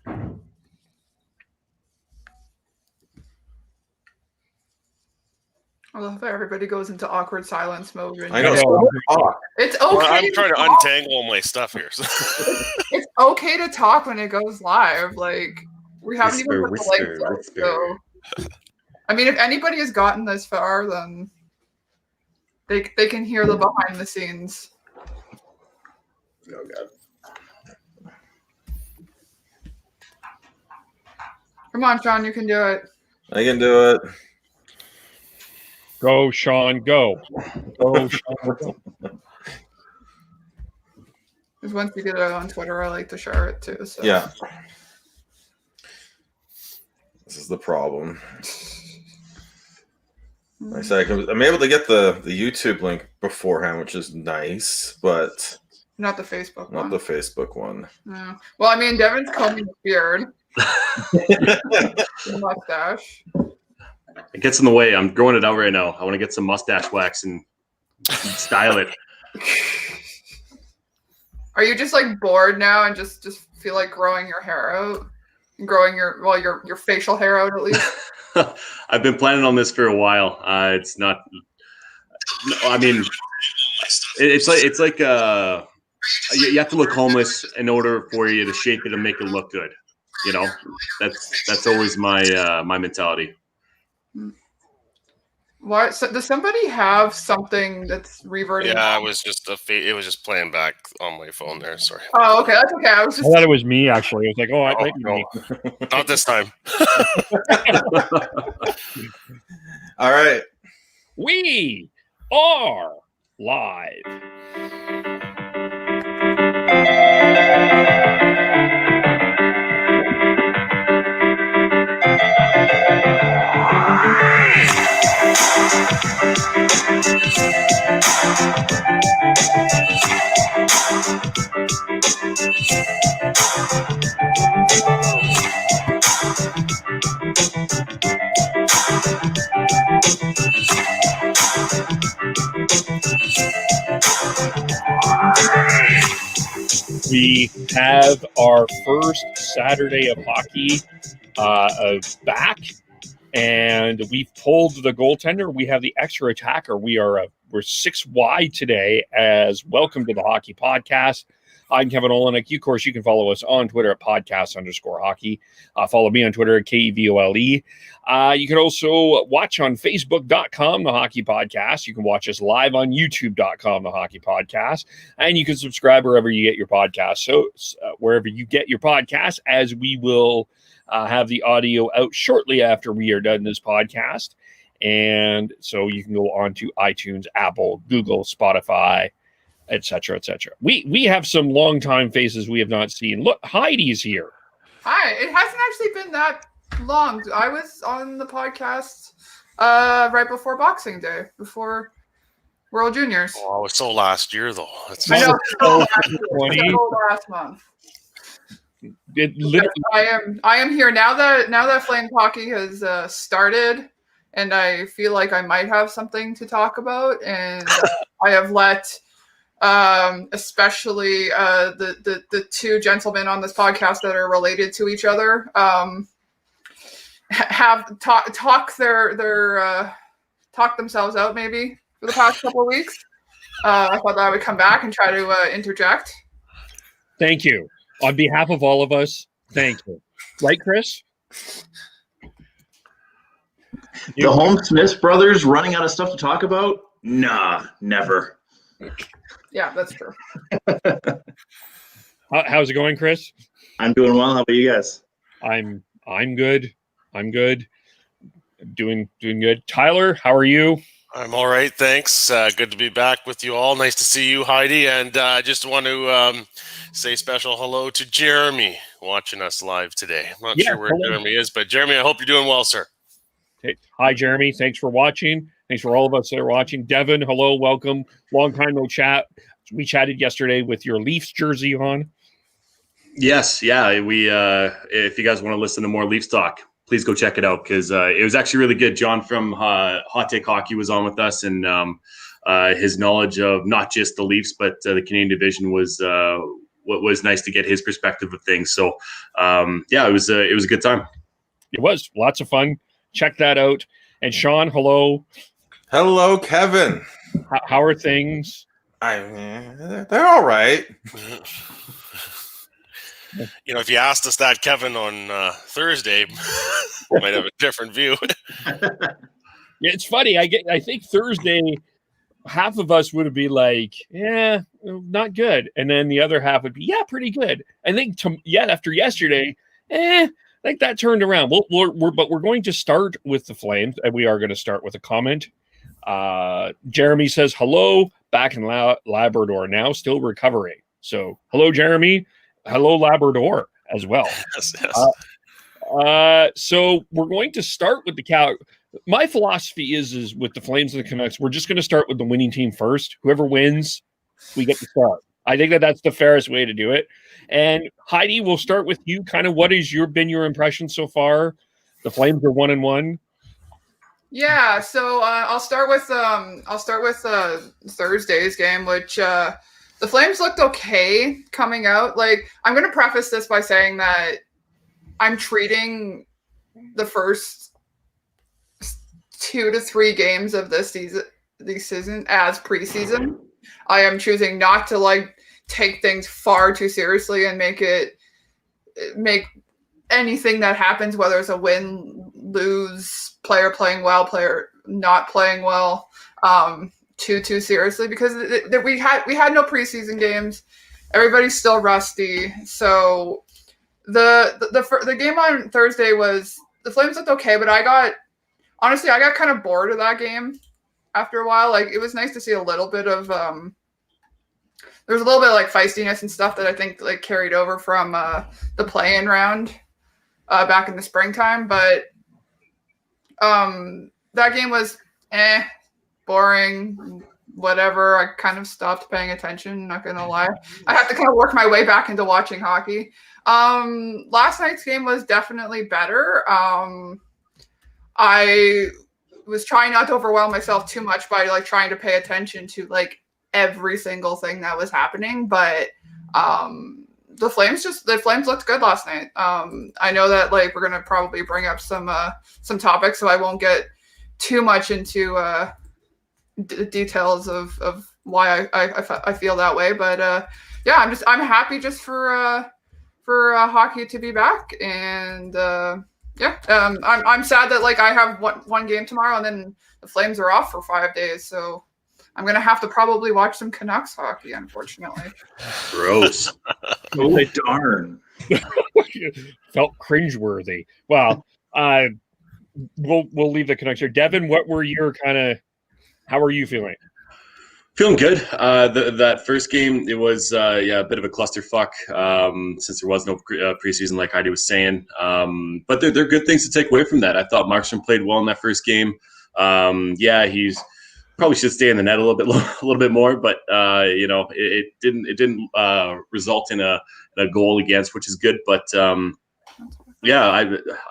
I love how everybody goes into awkward silence mode. I know. It's okay. Well, I'm trying to untangle my stuff here. So. It's okay to talk when it goes live. Like, we haven't even put the links up. So, I mean, if anybody has gotten this far, then they can hear the behind the scenes. Oh, God. Come on, Sean, you can do it. I can do it. Go, Sean, go. Go, Sean. Because once you get it on Twitter, I like to share it too. So. Yeah. This is the problem. I said I'm able to get the YouTube link beforehand, which is nice, but not the Facebook one. Not the Facebook one. No. Well, I mean, Devin's combing his beard. The mustache. It gets in the way. I'm growing it out right now. I want to get some mustache wax and style it. Are you just like bored now and just feel like growing your hair out? Growing your facial hair out at least? I've been planning on this for a while. It's not. I mean, it's like you have to look homeless in order for you to shape it and make it look good. You know, that's always my my mentality. What? So does somebody have something that's reverting? Yeah, it was just it was just playing back on my phone there. Sorry. Oh, okay, that's okay. I thought it was me actually. I was like, oh, it might be me. Not this time. All right. We are live. We have our first Saturday of hockey back, and we've pulled the goaltender. We have the extra attacker. We're 6 wide today. As welcome to the Hockey Podcast. I'm Kevin Olenek. Of course, you can follow us on Twitter at podcast_hockey. Follow me on Twitter at KEVOLE. You can also watch on Facebook.com, The Hockey Podcast. You can watch us live on YouTube.com, The Hockey Podcast. And you can subscribe wherever you get your podcasts. So wherever you get your podcasts, as we will have the audio out shortly after we are done this podcast. And so you can go on to iTunes, Apple, Google, Spotify, etc., etc. We have some longtime faces we have not seen. Look, Heidi's here. Hi. It hasn't actually been that long. I was on the podcast right before Boxing Day, before World Juniors. Oh, it's so last year though. I know. Last month. I am here now that Flame Hockey has started, and I feel like I might have something to talk about, and I have let especially the two gentlemen on this podcast that are related to each other have talk themselves out maybe for the past couple of weeks. I thought that I would come back and try to interject. Thank you. On behalf of all of us, thank you. Right, Chris? The Holmes-Smith brothers running out of stuff to talk about? Nah, never. Yeah, that's true. How's it going, Chris? I'm doing well. How about you guys? I'm good. I'm good. Doing good. Tyler, how are you? I'm all right, thanks. Good to be back with you all. Nice to see you, Heidi. And I just want to say special hello to Jeremy watching us live today. I'm not sure where Jeremy is, but Jeremy, I hope you're doing well, sir. Hey, hi, Jeremy. Thanks for watching. Thanks for all of us that are watching. Devin, hello, welcome. Long time no chat. We chatted yesterday with your Leafs jersey on. Yes, yeah. We if you guys want to listen to more Leafs talk, please go check it out because it was actually really good. John from Hot Take Hockey was on with us, and his knowledge of not just the Leafs but the Canadian division was what was nice to get his perspective of things. So it was a good time. It was lots of fun. Check that out. And Sean, hello. Hello, Kevin. How are things? They're all right. If you asked us that, Kevin, on Thursday, we might have a different view. Yeah, it's funny. I think Thursday, half of us would be like, yeah, not good. And then the other half would be, yeah, pretty good. I think, after yesterday, I think that turned around. But we're going to start with the Flames, and we are going to start with a comment. Jeremy says, hello, back in Labrador now, still recovering. So, hello, Jeremy. Hello, Labrador, as well. Yes. So we're going to start with the Cal. My philosophy is with the Flames and the Canucks, we're just going to start with the winning team first. Whoever wins, we get to start. I think that's the fairest way to do it. And Heidi, we'll start with you. Kind of what has been your impression so far? The Flames are 1-1. Yeah, so I'll start with Thursday's game, which the Flames looked okay coming out. Like, I'm going to preface this by saying that I'm treating the first 2 to 3 games of this season as preseason. I am choosing not to take things far too seriously and make anything that happens, whether it's a win, lose, player playing well, player not playing well, too seriously, because we had no preseason games. Everybody's still rusty. So the game on Thursday was, the Flames looked okay, but I got kind of bored of that game after a while. Like, it was nice to see a little bit of there was a little bit of feistiness and stuff that I think carried over from the play-in round back in the springtime. But that game was boring, whatever. I kind of stopped paying attention, not gonna lie. I have to kind of work my way back into watching hockey. Last night's game was definitely better. I was trying not to overwhelm myself too much by trying to pay attention to every single thing that was happening, but the Flames looked good last night. I know that we're gonna probably bring up some topics, so I won't get too much into details of why I feel that way, but I'm happy just for hockey to be back, and I'm sad that I have one game tomorrow and then the Flames are off for 5 days, so I'm gonna have to probably watch some Canucks hockey, unfortunately. Gross. Oh, darn. Felt cringeworthy. Well, we'll leave the Canucks here. Devin, what were your how are you feeling? Feeling good. That first game, it was a bit of a clusterfuck since there was no preseason, like Heidi was saying. But they're good things to take away from that. I thought Markstrom played well in that first game. He's probably should stay in the net a little bit more, but it didn't result in a goal against, which is good. But I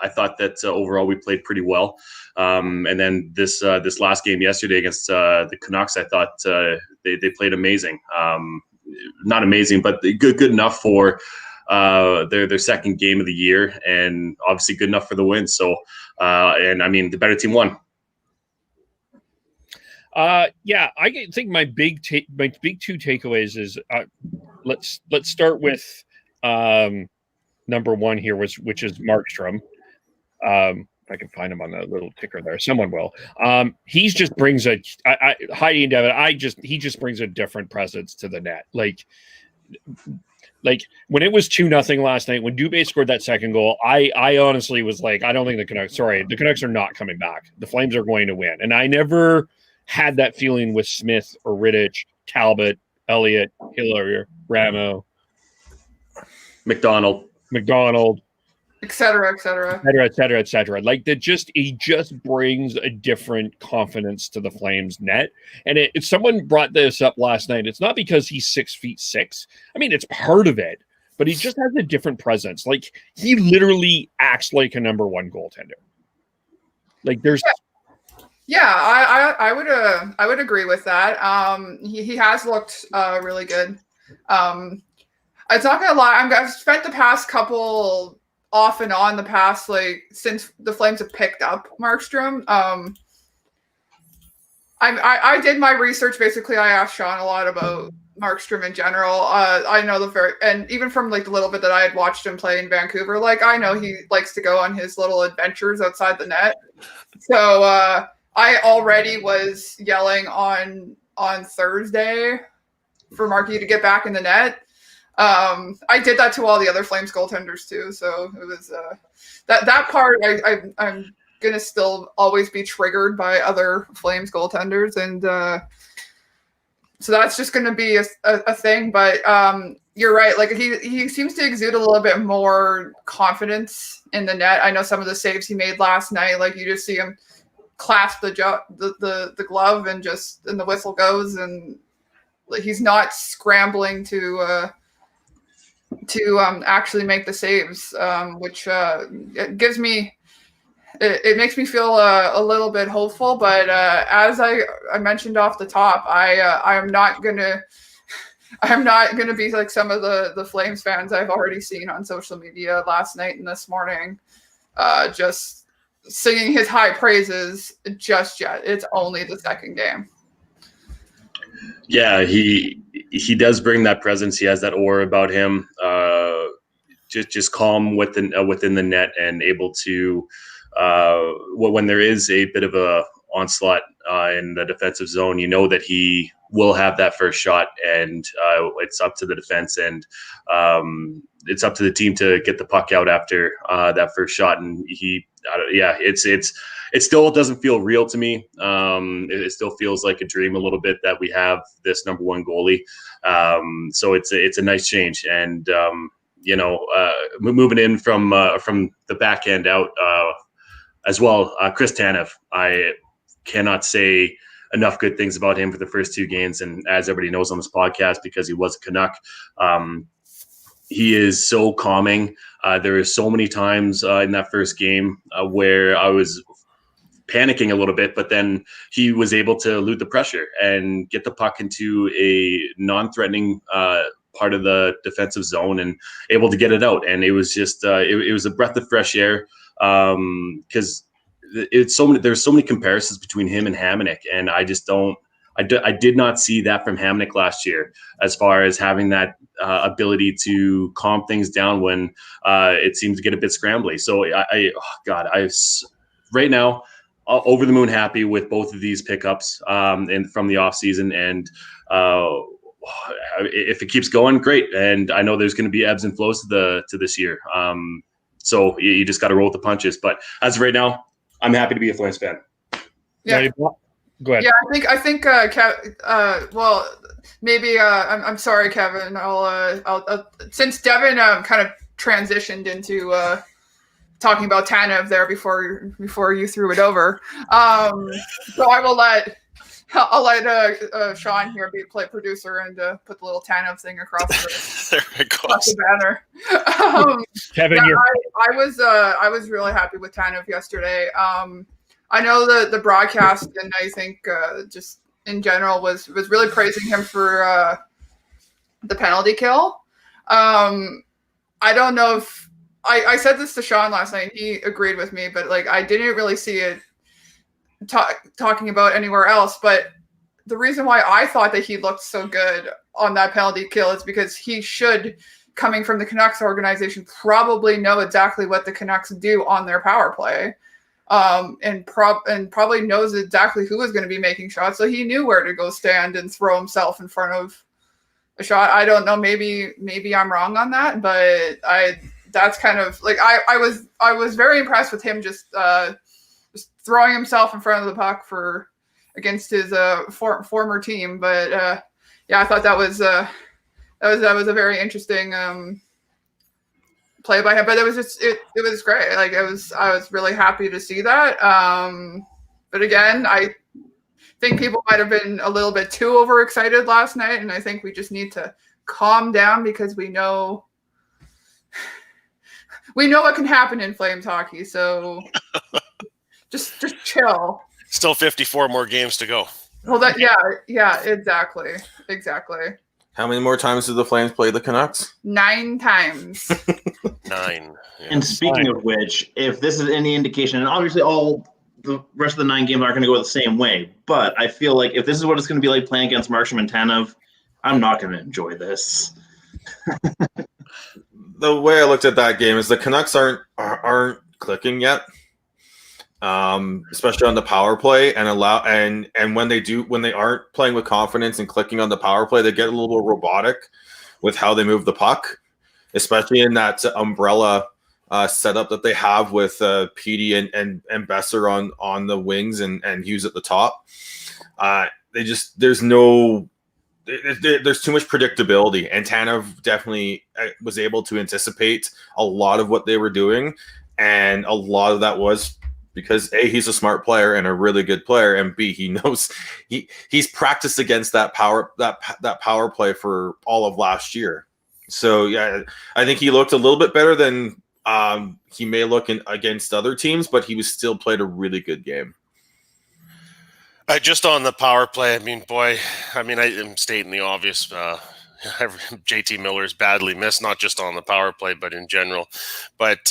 thought that overall we played pretty well. And then this last game yesterday against the Canucks, I thought they played amazing. Not amazing, but good enough for their second game of the year, and obviously good enough for the win. So, the better team won. I think my big two takeaways is let's start with number one here, which is Markstrom. If I can find him on the little ticker there, someone will. He just brings Heidi and Devin. He just brings a different presence to the net. Like when it was 2-0 last night, when Dubé scored that second goal, I honestly was like, I don't think the Canucks are not coming back. The Flames are going to win. And I never had that feeling with Smith or Rittich, Talbot, Elliott, Hiller, Ramo, McDonald, et cetera, et cetera. Et cetera. He just brings a different confidence to the Flames net. And someone brought this up last night. It's not because he's 6'6". I mean, it's part of it, but he just has a different presence. He literally acts like a number one goaltender. I would agree with that. He has looked really good. It's not gonna lie. I've spent the past couple off and on since the Flames have picked up Markstrom. I did my research. Basically, I asked Sean a lot about Markstrom in general. I know and even from like the little bit that I had watched him play in Vancouver, like I know he likes to go on his little adventures outside the net. So I already was yelling on Thursday for Markey to get back in the net. I did that to all the other Flames goaltenders too. So it was that part. I'm gonna still always be triggered by other Flames goaltenders, and so that's just gonna be a thing. But you're right. Like he seems to exude a little bit more confidence in the net. I know some of the saves he made last night. Like you just see him clasp the glove and the whistle goes, and like he's not scrambling to actually make the saves, which it gives me. It makes me feel a little bit hopeful, but as I mentioned off the top, I am not gonna be like some of the Flames fans I've already seen on social media last night and this morning, just singing his high praises just yet. It's only the second game. Yeah, he does bring that presence. He has that aura about him. Just calm within the net and able to. When there is a bit of a onslaught in the defensive zone, you know that he will have that first shot, and it's up to the defense and it's up to the team to get the puck out after that first shot. And it still doesn't feel real to me. It still feels like a dream a little bit that we have this number one goalie. So it's a nice change, and moving in from the back end out. As well, Chris Tanev, I cannot say enough good things about him for the first two games. And as everybody knows on this podcast, because he was a Canuck, he is so calming. There were so many times in that first game where I was panicking a little bit, but then he was able to elude the pressure and get the puck into a non-threatening part of the defensive zone and able to get it out. And it was just it was a breath of fresh air. Because there's so many comparisons between him and Hamonic, and I did not see that from Hamonic last year as far as having that ability to calm things down when it seems to get a bit scrambly. So I right now over the moon happy with both of these pickups and from the offseason, and if it keeps going, great. And I know there's going to be ebbs and flows to this year. So you just got to roll with the punches. But as of right now, I'm happy to be a Flames fan. Yeah. Go ahead. Yeah, I think well, maybe I'm sorry, Kevin. I'll since Devin kind of transitioned into talking about Tanev there before you threw it over. So I'll let Sean here be play producer and put the little Tanev thing across the banner. Kevin, I was really happy with Tanev yesterday. I know the broadcast, and I think just in general was really praising him for the penalty kill. I don't know if I said this to Sean last night. He agreed with me, but like I didn't really see it talking about anywhere else. But the reason why I thought that he looked so good on that penalty kill is because he should, coming from the Canucks organization, probably know exactly what the Canucks do on their power play, and probably knows exactly who is going to be making shots. So he knew where to go stand and throw himself in front of a shot. I don't know. Maybe I'm wrong on that, but that's kind of like I was very impressed with him just throwing himself in front of the puck against his former team. But I thought that was a very interesting play by him. But it was great. Like I was really happy to see that. But again, I think people might have been a little bit too overexcited last night, and I think we just need to calm down because we know what can happen in Flames hockey. So just chill. Still 54 more games to go. Well, yeah, exactly. How many more times did the Flames play the Canucks? 9 times. 9. Yeah. And speaking of which, if this is any indication, and obviously all the rest of the 9 games aren't going to go the same way, but I feel like if this is what it's going to be like playing against Markstrom and Tanev, I'm not going to enjoy this. The way I looked at that game is the Canucks aren't clicking yet, especially on the power play, and when they aren't playing with confidence and clicking on the power play, they get a little robotic with how they move the puck, especially in that umbrella setup that they have with Petey and Boeser on the wings and Hughes at the top. There's too much predictability, and Tanev definitely was able to anticipate a lot of what they were doing, and a lot of that was because A, he's a smart player and a really good player, and B, he knows he's practiced against that power play for all of last year. So yeah, I think he looked a little bit better than he may look against other teams, but he was still played a really good game. Just on the power play, I am stating the obvious. JT Miller's badly missed, not just on the power play, but in general. But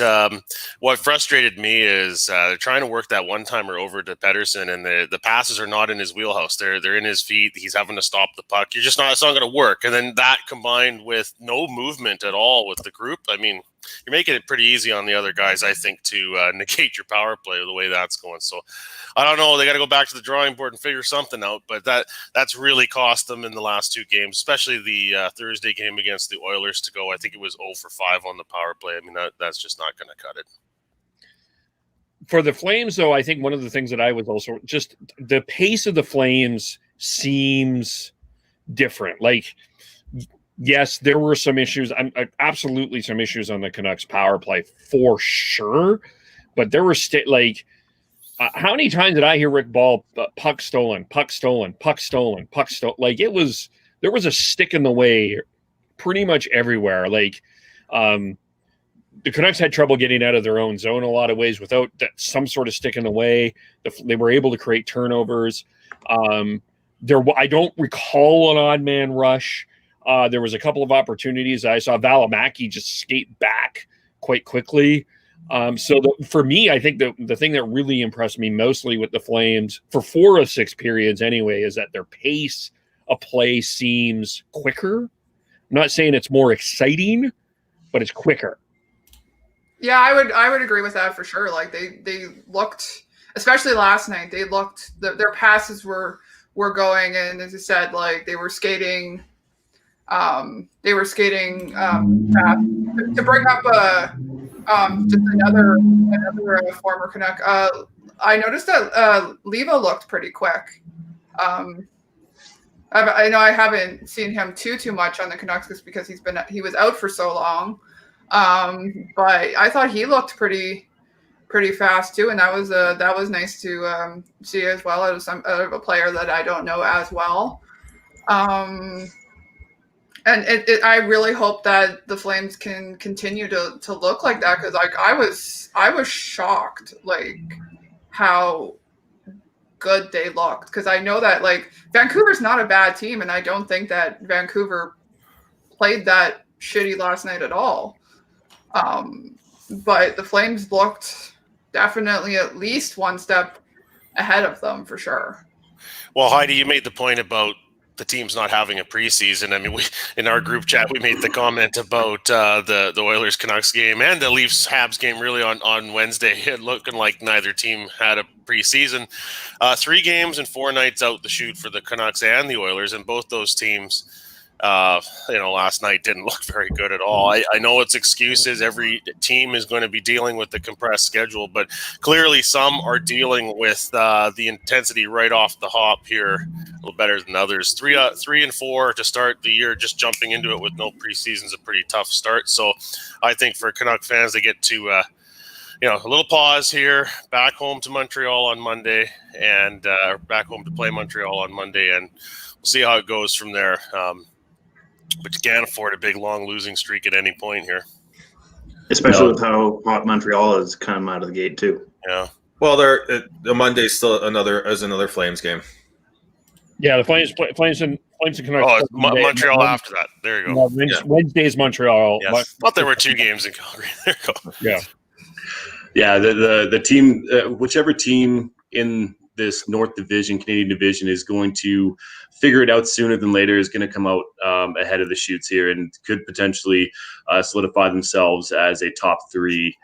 what frustrated me is they're trying to work that one-timer over to Pettersson, and the passes are not in his wheelhouse. They're in his feet. He's having to stop the puck. It's not going to work. And then that combined with no movement at all with the group, you're making it pretty easy on the other guys, I think, to negate your power play the way that's going. So I don't know. They got to go back to the drawing board and figure something out. But that's really cost them in the last 2 games, especially the Thursday game against the Oilers to go. I think it was 0 for 5 on the power play. That's just not going to cut it. For the Flames, though, I think one of the things that I was also just the pace of the Flames seems different. Yes, there were some issues. Absolutely some issues on the Canucks power play for sure. But there were how many times did I hear Rick Ball puck stolen, puck stolen, puck stolen, puck stolen? There was a stick in the way pretty much everywhere. The Canucks had trouble getting out of their own zone a lot of ways without some sort of stick in the way. They were able to create turnovers. I don't recall an odd man rush. There was a couple of opportunities. I saw Val Mackie just skate back quite quickly. For me, I think the thing that really impressed me mostly with the Flames for 4 of 6 periods anyway is that their pace of play seems quicker. I'm not saying it's more exciting, but it's quicker. Yeah, I would agree with that for sure. They looked, especially last night, their passes were going, and as you said, they were skating. Fast. To bring up just another former Canuck. I noticed that Leva looked pretty quick. I know I haven't seen him too much on the Canucks just because he was out for so long. But I thought he looked pretty fast too, and that was nice to see as well as out of a player that I don't know as well. And I really hope that the Flames can continue to look like that, because I was shocked how good they looked, because I know that Vancouver's not a bad team, and I don't think that Vancouver played that shitty last night at all. But the Flames looked definitely at least one step ahead of them for sure. Well, Heidi, you made the point about the team's not having a preseason. We in our group chat we made the comment about the Oilers Canucks game and the Leafs Habs game really on Wednesday. It looking like neither team had a preseason. 3 games and 4 nights out the chute for the Canucks and the Oilers, and both those teams last night didn't look very good at all. I know it's excuses. Every team is going to be dealing with the compressed schedule, but clearly some are dealing with the intensity right off the hop here a little better than others. 3 and 4 to start the year, just jumping into it with no preseason is a pretty tough start. So I think for Canuck fans, they get to a little pause here, back home to Montreal on Monday, and back home to play Montreal on Monday, and we'll see how it goes from there. But you can't afford a big, long losing streak at any point here. Especially with how hot Montreal has come out of the gate, too. Yeah. Well, the Monday's still another Flames game. Yeah, the Flames Points and Canucks. Oh, it's Montreal after that. There you go. Wednesday's Montreal. Yes. Thought there were 2 games in Calgary. There you go. Yeah. Yeah, the team, whichever team in this North Division, Canadian Division, is going to figure it out sooner than later is going to come out ahead of the shoots here and could potentially solidify themselves as a top 3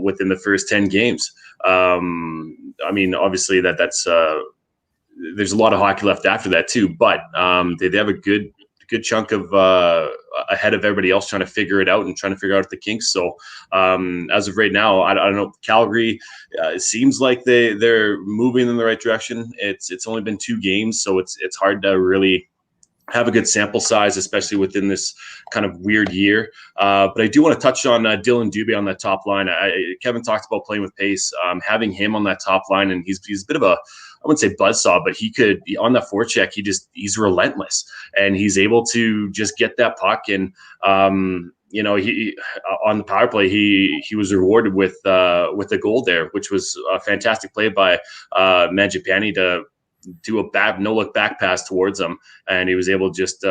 within the first 10 games. I mean, obviously that's there's a lot of hockey left after that too, but they have a good chunk of ahead of everybody else trying to figure it out and trying to figure out the kinks. So as of right now, I don't know. Calgary, it seems like they're moving in the right direction. It's only been 2 games, so it's hard to really have a good sample size, especially within this kind of weird year. But I do want to touch on Dylan Dubé on that top line. Kevin talked about playing with pace, having him on that top line, and he's a bit of a, I wouldn't say buzzsaw, but he could, on that forecheck, he's relentless, and he's able to just get that puck. And he on the power play, he was rewarded with a goal there, which was a fantastic play by Mangiapane to do a no look back pass towards him, and he was able to just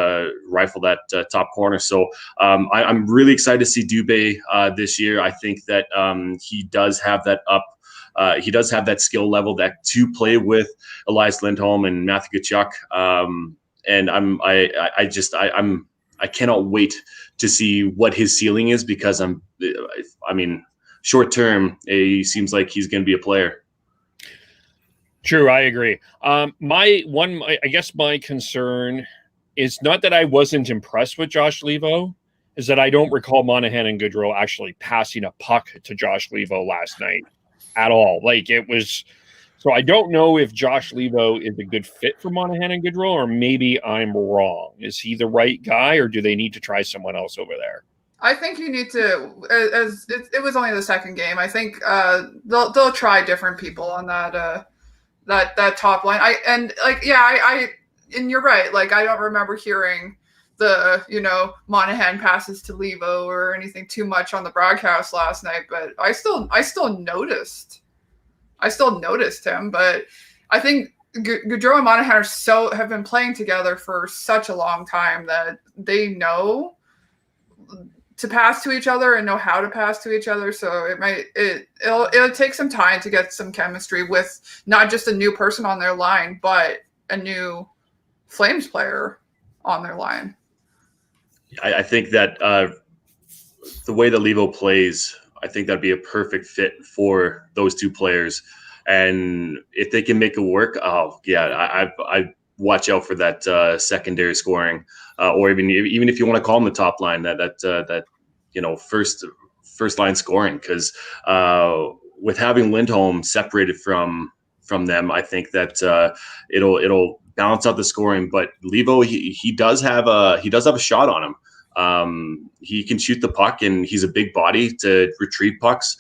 rifle that top corner. So I'm really excited to see Dubé this year. I think that he does have that up. He does have that skill level that to play with Elias Lindholm and Matthew Tkachuk. And I cannot wait to see what his ceiling is, because short term, he seems like he's going to be a player. True, I agree. My concern is not that I wasn't impressed with Josh Levo, is that I don't recall Monahan and Gaudreau actually passing a puck to Josh Levo last night at all. Like, it was, so I don't know if Josh Levo is a good fit for Monahan and Gaudreau, or maybe I'm wrong. Is he the right guy, or do they need to try someone else over there? I think you need to, as it was only the second game, I think they'll try different people on that that top line. And you're right. Like, I don't remember hearing the Monahan passes to Levo or anything too much on the broadcast last night, but I still noticed him. But I think Gaudreau and Monahan have been playing together for such a long time that they know to pass to each other and know how to pass to each other. So it'll take some time to get some chemistry with not just a new person on their line, but a new Flames player on their line. I think that the way that Levo plays, I think that'd be a perfect fit for those two players. And if they can make it work, I watch out for that secondary scoring, or even if you want to call them the top line, that first line scoring. Because with having Lindholm separated from them, I think that it'll balance out the scoring. But Levo, he does have a shot on him. He can shoot the puck, and he's a big body to retrieve pucks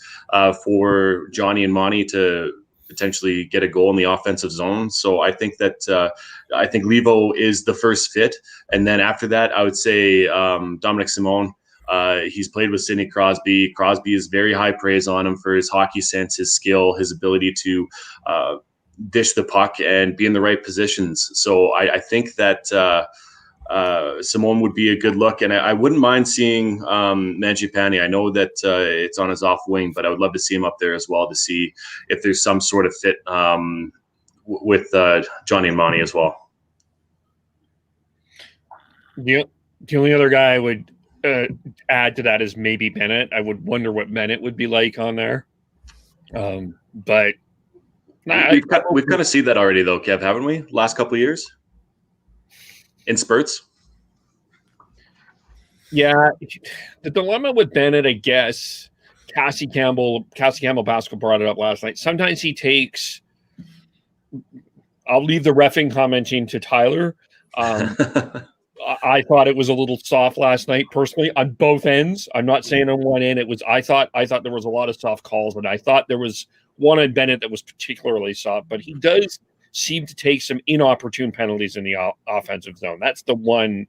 for Johnny and Monty to potentially get a goal in the offensive zone. So I think that I think Levo is the first fit. And then after that, I would say Dominic Simone. He's played with Sidney Crosby. Crosby is very high praise on him for his hockey sense, his skill, his ability to dish the puck and be in the right positions. So I think that Simone would be a good look, and I wouldn't mind seeing Mangiapane. I know that it's on his off wing, but I would love to see him up there as well to see if there's some sort of fit with Johnny and Monty as well. The only other guy I would add to that is maybe Bennett. I would wonder what Bennett would be like on there. But we've kind of seen that already, though, Kev, haven't we? Last couple of years. In spurts? Yeah. The dilemma with Bennett, I guess, Cassie Campbell Pascal brought it up last night. Sometimes he takes – I'll leave the reffing commenting to Tyler. I thought it was a little soft last night, personally, on both ends. I'm not saying on one end. I thought there was a lot of soft calls, and I thought there was one on Bennett that was particularly soft, but he does – seem to take some inopportune penalties in the offensive zone. That's the one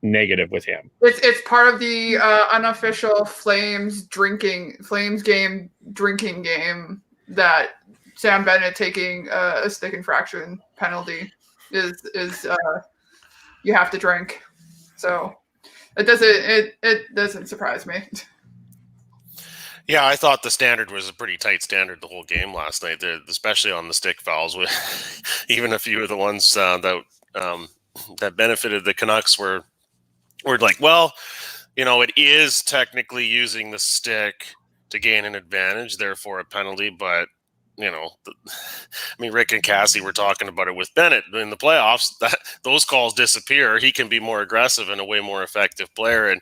negative with him. It's part of the unofficial Flames game drinking game that Sam Bennett taking a stick infraction penalty is you have to drink. So it doesn't surprise me. Yeah, I thought the standard was a pretty tight standard the whole game last night, especially on the stick fouls. Even a few of the ones that benefited the Canucks were like, well, it is technically using the stick to gain an advantage, therefore a penalty, but Rick and Cassie were talking about it with Bennett in the playoffs. That those calls disappear. He can be more aggressive and a way more effective player. And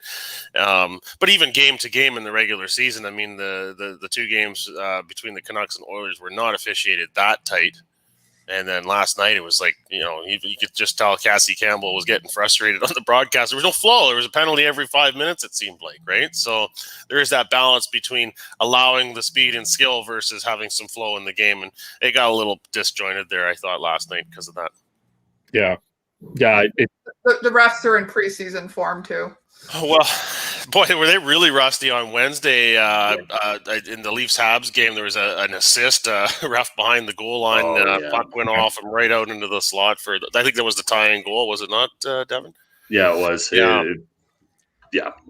but even game to game in the regular season, I mean, the two games between the Canucks and Oilers were not officiated that tight. And then last night, it was like, you could just tell Cassie Campbell was getting frustrated on the broadcast. There was no flow. There was a penalty every 5 minutes, it seemed like, right? So there is that balance between allowing the speed and skill versus having some flow in the game. And it got a little disjointed there, I thought, last night because of that. Yeah. Yeah. The refs are in preseason form, too. Oh, well, boy, were they really rusty on Wednesday in the Leafs-Habs game. There was an assist, ref behind the goal line. Puck went off and right out into the slot for I think that was the tying goal, was it not, Devin? Yeah, it was. Yeah.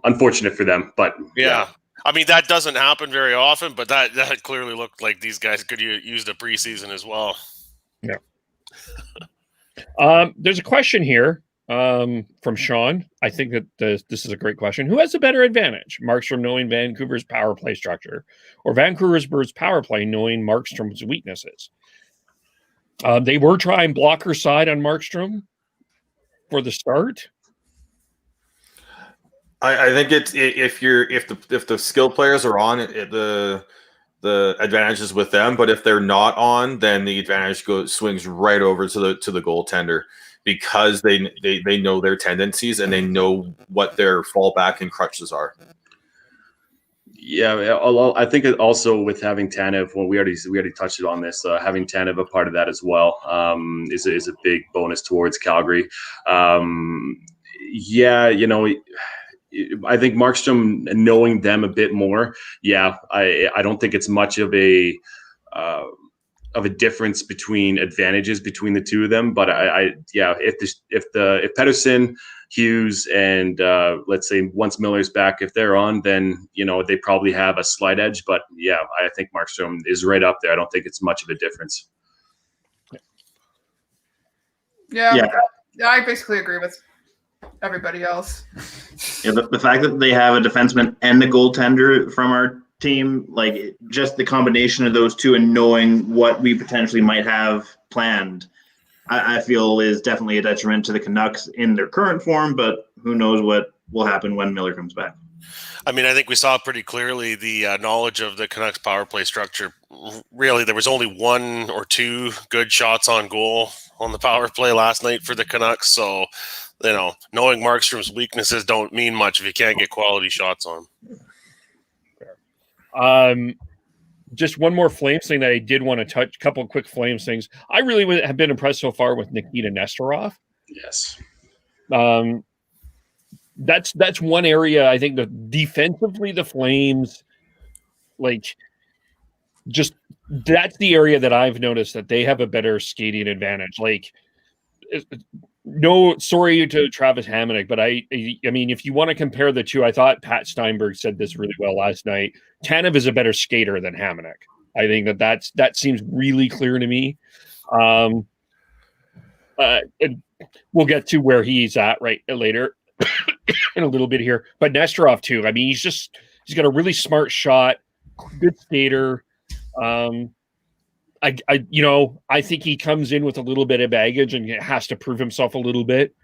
Unfortunate for them, but yeah. I mean, that doesn't happen very often, but that clearly looked like these guys could use the preseason as well. Yeah. There's a question here. From Sean. I think that this is a great question. Who has a better advantage? Markstrom knowing Vancouver's power play structure, or Vancouver's power play knowing Markstrom's weaknesses? They were trying blocker side on Markstrom for the start. I think it's if the skill players are on, the advantage is with them. But if they're not on, then the advantage swings right over to the goaltender. Because they know their tendencies and they know what their fallback and crutches are. Yeah, I think also with having Tanev, well, we already touched on this. Having Tanev a part of that as well is a big bonus towards Calgary. I think Markstrom knowing them a bit more. Yeah, I don't think it's much of a difference between advantages between the two of them, but if Pettersson, Hughes, and let's say once Miller's back, if they're on, then they probably have a slight edge. But yeah, I think Markstrom is right up there. I don't think it's much of a difference. Yeah, I basically agree with everybody else. Yeah, the fact that they have a defenseman and a goaltender from our team, like just the combination of those two and knowing what we potentially might have planned, I feel is definitely a detriment to the Canucks in their current form, but who knows what will happen when Miller comes back. I mean, I think we saw pretty clearly the knowledge of the Canucks power play structure. Really, there was only one or two good shots on goal on the power play last night for the Canucks. So, knowing Markstrom's weaknesses don't mean much if you can't get quality shots on. Just one more Flames thing that I did want to touch. A couple of quick Flames things. I really have been impressed so far with Nikita Nesterov. Yes. That's one area I think that defensively the Flames, that's the area that I've noticed that they have a better skating advantage. No, sorry to Travis Hamonic, but I mean, if you want to compare the two, I thought Pat Steinberg said this really well last night. Tanev is a better skater than Hamonic. I think that seems really clear to me. We'll get to where he's at right later in a little bit here. But Nesterov too. I mean, he's got a really smart shot, good skater. I think he comes in with a little bit of baggage and has to prove himself a little bit.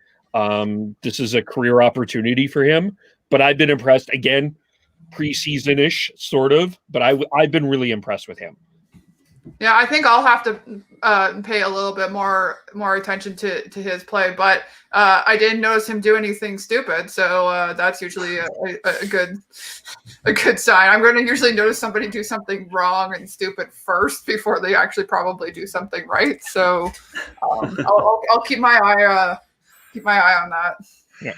This is a career opportunity for him, but I've been impressed again, preseason-ish sort of, but I've been really impressed with him. Yeah, I think I'll have to pay a little bit more attention to his play, but I didn't notice him do anything stupid, so that's usually a good sign. I'm going to usually notice somebody do something wrong and stupid first before they actually probably do something right. So I'll keep my eye on that. Yeah.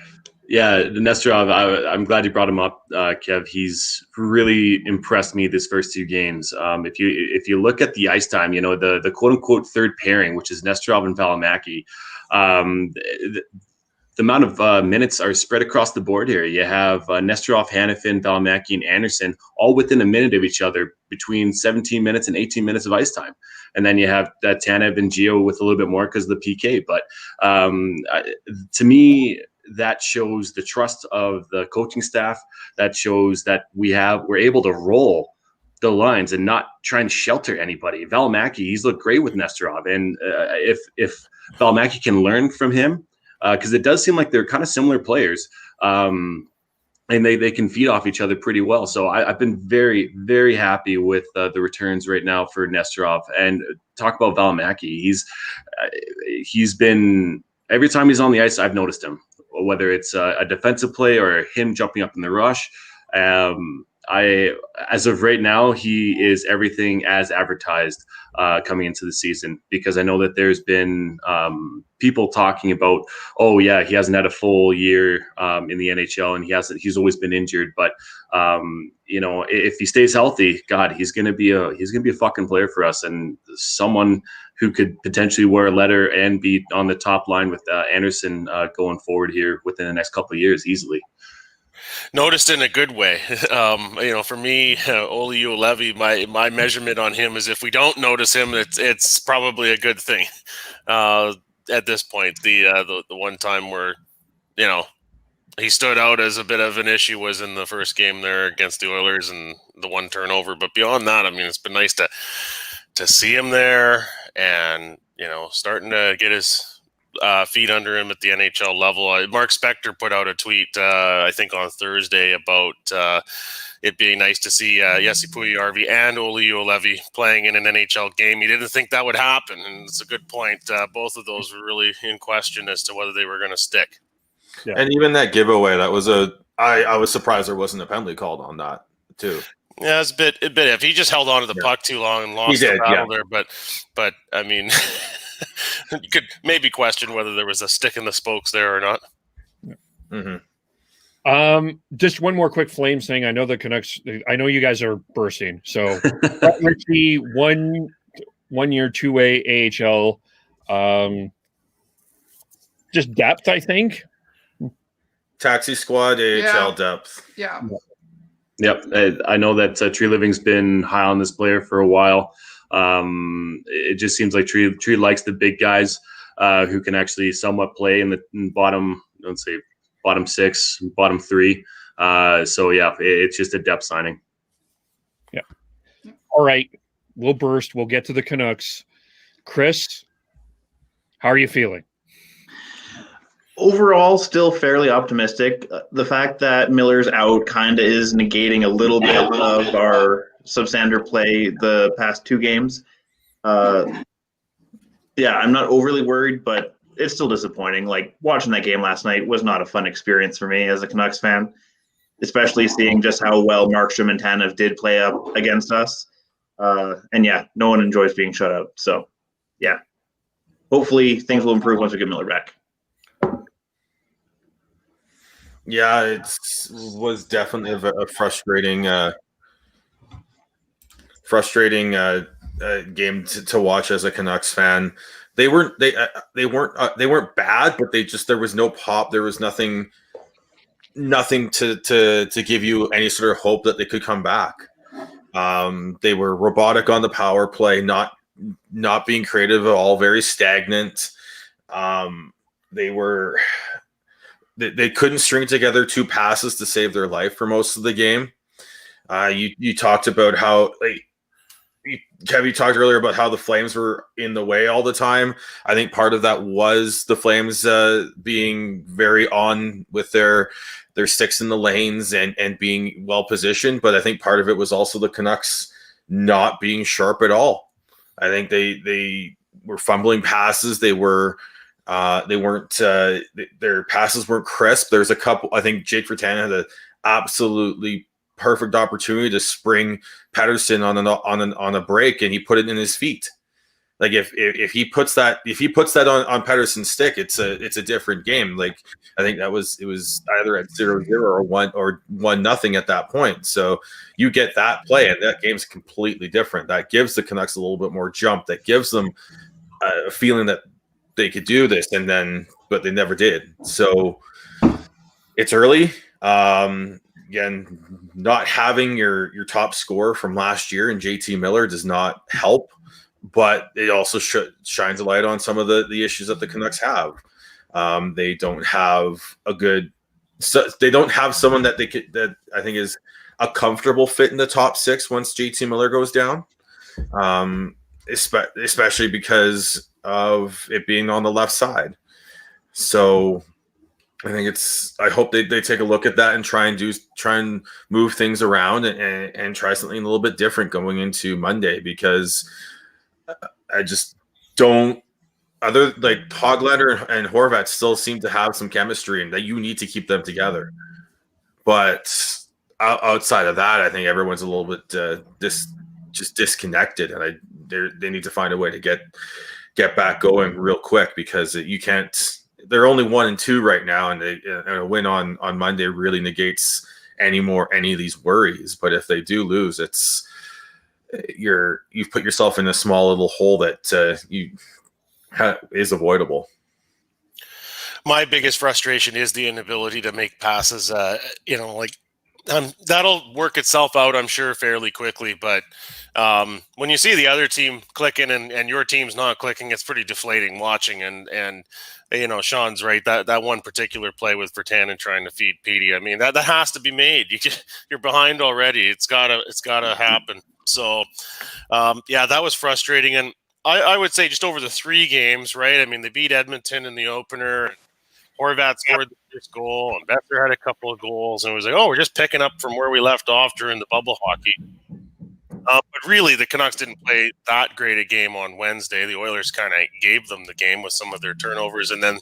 Yeah, Nesterov, I'm glad you brought him up, Kev. He's really impressed me this first two games. If you look at the ice time, the quote unquote third pairing, which is Nesterov and Val Mackie, the amount of minutes are spread across the board here. You have Nesterov, Hanifin, Val Mackie, and Anderson all within a minute of each other between 17 minutes and 18 minutes of ice time. And then you have Tanev and Gio with a little bit more because of the PK. But to me, that shows the trust of the coaching staff. That shows that we're able to roll the lines and not trying to shelter anybody. Val Mackie, he's looked great with Nesterov. And if Val Mackie can learn from him, because it does seem like they're kind of similar players, and they can feed off each other pretty well. So I've been very, very happy with the returns right now for Nesterov. And talk about Val Mackie. He's been, every time he's on the ice, I've noticed him, whether it's a defensive play or him jumping up in the rush. As of right now, he is everything as advertised coming into the season, because I know that there's been people talking about, oh yeah, he hasn't had a full year in the NHL and he's always been injured. But if he stays healthy, God, he's gonna be a fucking player for us, and someone who could potentially wear a letter and be on the top line with Anderson going forward here within the next couple of years easily. Noticed in a good way. For me, Olli Juolevi, my measurement on him is if we don't notice him, it's probably a good thing. At this point, the one time where he stood out as a bit of an issue was in the first game there against the Oilers and the one turnover. But beyond that, I mean, it's been nice to see him there and starting to get his feet under him at the NHL level. Mark Spector put out a tweet, I think on Thursday, about it being nice to see Jesse Puljujärvi and Olli Juolevi playing in an NHL game. He didn't think that would happen, and it's a good point. Both of those were really in question as to whether they were going to stick. Yeah. And even that giveaway, I was surprised there wasn't a penalty called on that too. Yeah, it's a bit. If he just held on to the puck too long and lost the battle there, but I mean. You could maybe question whether there was a stick in the spokes there or not. Mm-hmm. Just one more quick Flames thing. I know the Canucks. I know you guys are bursting. So, Brett Ritchie, 1 year, 2-way AHL. Just depth, I think. Taxi squad AHL depth. Yeah. Yep. I know that Tree Living's been high on this player for a while. It just seems like Tree likes the big guys who can actually somewhat play in the bottom, let's say bottom 6, bottom 3. So yeah, it's just a depth signing. Yeah. All right, we'll burst. We'll get to the Canucks. Chris, how are you feeling? Overall, still fairly optimistic. The fact that Miller's out kind of is negating a little bit of our substandard play the past 2 games. I'm not overly worried, but it's still disappointing. Like, watching that game last night was not a fun experience for me as a Canucks fan, especially seeing just how well Markstrom and Tanev did play up against us. No one enjoys being shut out. So, yeah, hopefully things will improve once we get Miller back. Yeah, it was definitely a frustrating game to watch as a Canucks fan. They weren't bad, but there was no pop. There was nothing to give you any sort of hope that they could come back. They were robotic on the power play, not being creative at all, very stagnant. They couldn't string together 2 passes to save their life for most of the game. You talked about how, Kevin talked earlier about how the Flames were in the way all the time. I think part of that was the Flames being very on with their sticks in the lanes and being well positioned. But I think part of it was also the Canucks not being sharp at all. I think they were fumbling passes. Their passes weren't crisp. There's a couple. I think Jake Virtanen had an absolutely perfect opportunity to spring Pettersson on a break, and he put it in his feet. Like if he puts that on Pettersson's stick, it's a different game. Like I think it was either at 0-0 or 1-0 at that point. So you get that play, and that game's completely different. That gives the Canucks a little bit more jump. That gives them a feeling that they could do this, and then but they never did. So it's early. Again, not having your top scorer from last year and JT Miller does not help, but it also shines a light on some of the issues that the Canucks have. They don't have they don't have someone that that I think is a comfortable fit in the top six once JT Miller goes down, especially because of it being on the left side. So I think I hope they take a look at that and try and move things around and try something a little bit different going into Monday, because I just don't. Other like Hoglander and Horvat still seem to have some chemistry, and that you need to keep them together. But outside of that, I think everyone's a little bit just disconnected, and they need to find a way to get back going real quick, because you can't. They're only 1-2 right now, and a win on Monday really negates any of these worries. But if they do lose, you've put yourself in a small little hole that is avoidable. My biggest frustration is the inability to make passes. That'll work itself out, I'm sure, fairly quickly. But when you see the other team clicking and your team's not clicking, it's pretty deflating watching. And Sean's right. That one particular play with Virtanen trying to feed Petey, I mean, that has to be made. You're behind already. It's gotta happen. So, that was frustrating. And I would say just over the 3 games, right? I mean, they beat Edmonton in the opener. Horvat scored the first goal, and Boeser had a couple of goals, and it was like, we're just picking up from where we left off during the bubble hockey. But really, the Canucks didn't play that great a game on Wednesday. The Oilers kind of gave them the game with some of their turnovers, and then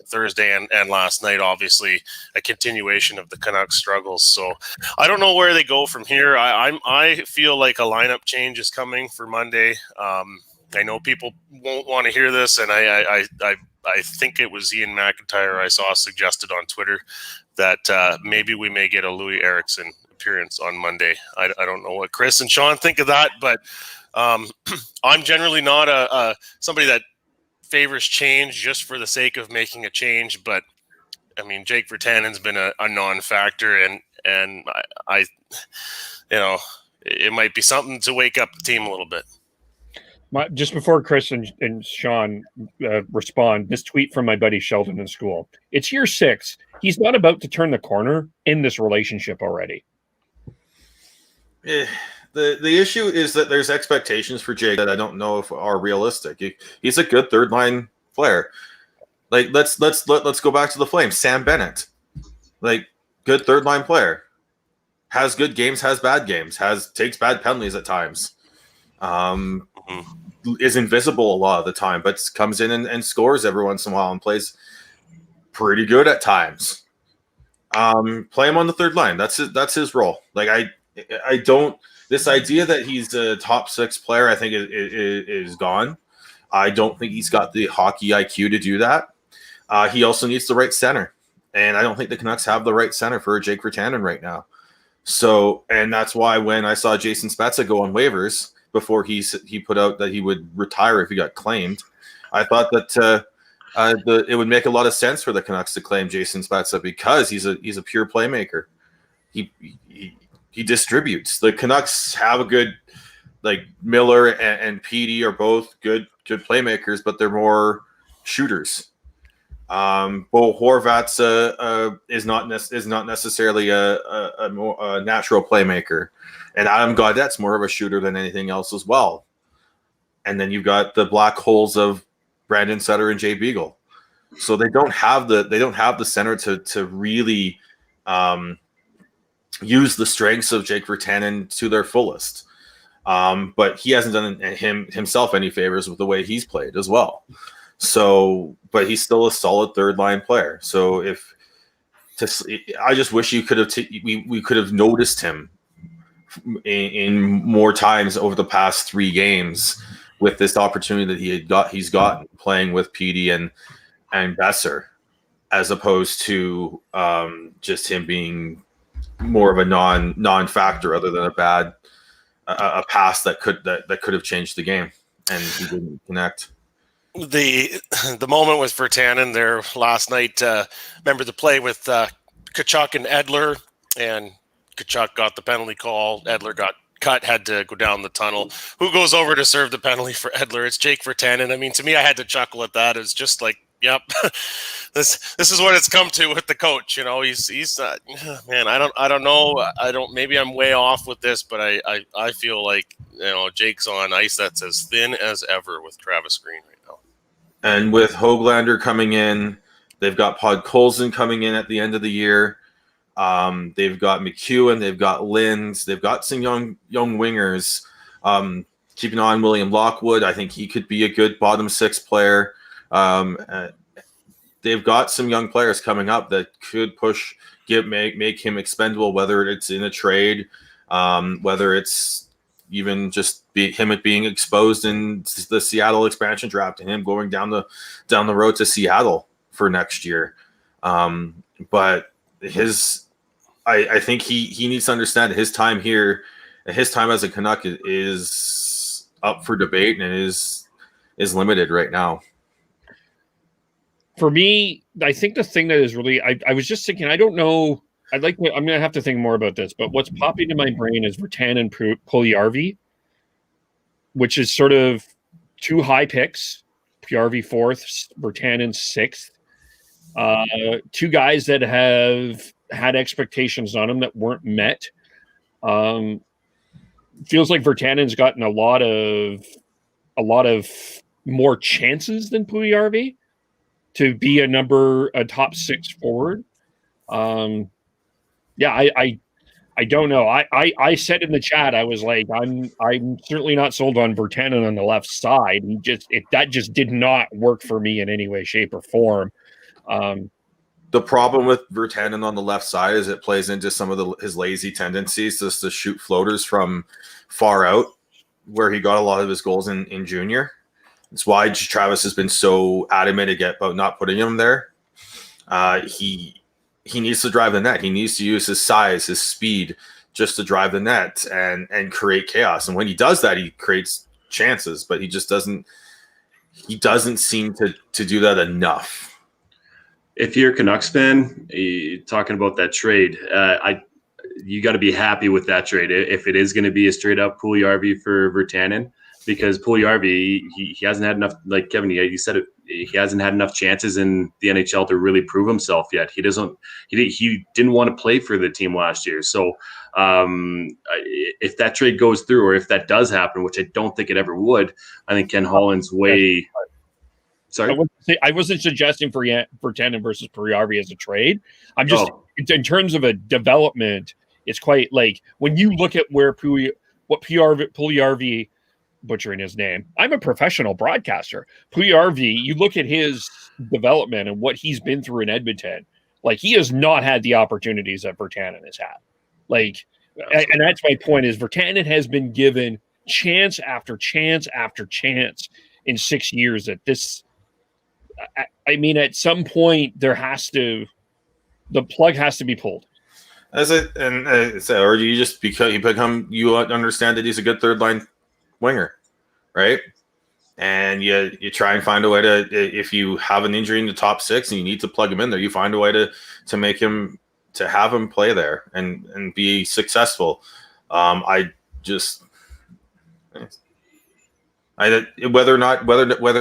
Thursday and last night, obviously, a continuation of the Canucks struggles. So I don't know where they go from here. I feel like a lineup change is coming for Monday. I know people won't want to hear this, and I think it was Ian McIntyre I saw suggested on Twitter that maybe we may get a Louis Eriksson appearance on Monday. I don't know what Chris and Sean think of that, but I'm generally not somebody that favors change just for the sake of making a change. But I mean, Jake Virtanen's been a non-factor, and I it might be something to wake up the team a little bit. Just before Chris and Sean respond, this tweet from my buddy Sheldon in school. It's year 6. He's not about to turn the corner in this relationship already. The issue is that there's expectations for Jake that I don't know if are realistic. He's a good third line player. Like let's go back to the Flames. Sam Bennett, like good third line player, has good games, has bad games, takes bad penalties at times. Is invisible a lot of the time, but comes in and scores every once in a while and plays pretty good at times. Play him on the third line. That's his role. Like I don't. This idea that he's a top 6 player, I think is gone. I don't think he's got the hockey IQ to do that. He also needs the right center, and I don't think the Canucks have the right center for Jake Virtanen right now. So, and that's why when I saw Jason Spezza go on waivers before he put out that he would retire if he got claimed, I thought that it would make a lot of sense for the Canucks to claim Jason Spezza, because he's a pure playmaker. He distributes. The Canucks have a good, like Miller and Petey are both good playmakers, but they're more shooters. Bo Horvat's is not necessarily a natural playmaker, and Adam Gaudette's more of a shooter than anything else as well. And then you've got the black holes of Brandon Sutter and Jay Beagle, so they don't have the center to really use the strengths of Jake Virtanen to their fullest. But he hasn't done himself any favors with the way he's played as well. So, but he's still a solid third line player. So I just wish we could have noticed him in more times over the past 3 games with this opportunity that he's gotten playing with Petey and Boeser, as opposed to just him being more of a non-factor other than a pass that could have changed the game, and he didn't connect. the moment with Virtanen there last night. Remember the play with Tkachuk and Edler, and Tkachuk got the penalty call. Edler got cut, had to go down the tunnel. Who goes over to serve the penalty for Edler? It's Jake Virtanen. I mean, to me, I had to chuckle at that. It's just like, yep, this is what it's come to with the coach. You know, he's man. I don't know. Maybe I'm way off with this, but I feel like, you know, Jake's on ice that's as thin as ever with Travis Green right now. And with Hoglander coming in, they've got Podkolzin coming in at the end of the year. They've got McEwen, they've got Linz, they've got some young wingers. Keeping on William Lockwood, I think he could be a good bottom six player. They've got some young players coming up that could make him expendable, whether it's in a trade, whether it's even just him being exposed in the Seattle expansion draft and him going down the road to Seattle for next year. But I think he needs to understand that his time here, his time as a Canuck is up for debate and is limited right now. For me, I think the thing that is really, I was just thinking, I don't know. I'm going to have to think more about this, but what's popping in my brain is Virtanen and Puljujarvi, which is sort of two high picks, Puljujarvi 4th, Virtanen 6th. Two guys that have had expectations on them that weren't met. Feels like Virtanen's gotten a lot of more chances than Puljujarvi to be a top 6 forward. I don't know. I said in the chat, I was like, I'm certainly not sold on Virtanen on the left side. That just did not work for me in any way, shape, or form. The problem with Virtanen on the left side is it plays into some of his lazy tendencies just to shoot floaters from far out, where he got a lot of his goals in junior. It's why Travis has been so adamant about not putting him there. He needs to drive the net. He needs to use his size, his speed, just to drive the net and create chaos. And when he does that, he creates chances, but he just doesn't seem to do that enough. If you're a Canucks fan, talking about that trade, you got to be happy with that trade. If it is going to be a straight up Puljujarvi for Virtanen, because Puljujarvi, he hasn't had enough, like Kevin, you said it, he hasn't had enough chances in the NHL to really prove himself yet. He didn't want to play for the team last year. So if that trade goes through, or if that does happen, which I don't think it ever would, I think Ken Holland's way. Sorry, I wasn't suggesting for Virtanen versus Puljujarvi as a trade. I'm just in terms of a development. It's quite like when you look at what Puljujarvi, butchering his name. I'm a professional broadcaster. Puljujarvi, you look at his development and what he's been through in Edmonton. Like, he has not had the opportunities that Virtanen has had. Like, and that's my point, is Virtanen has been given chance after chance after chance in 6 years at this. I mean, at some point the plug has to be pulled. Or you just you understand that he's a good third line winger, right? And you try and find a way to, if you have an injury in the top 6 and you need to plug him in there, you find a way to make him, to have him play there and be successful. Whether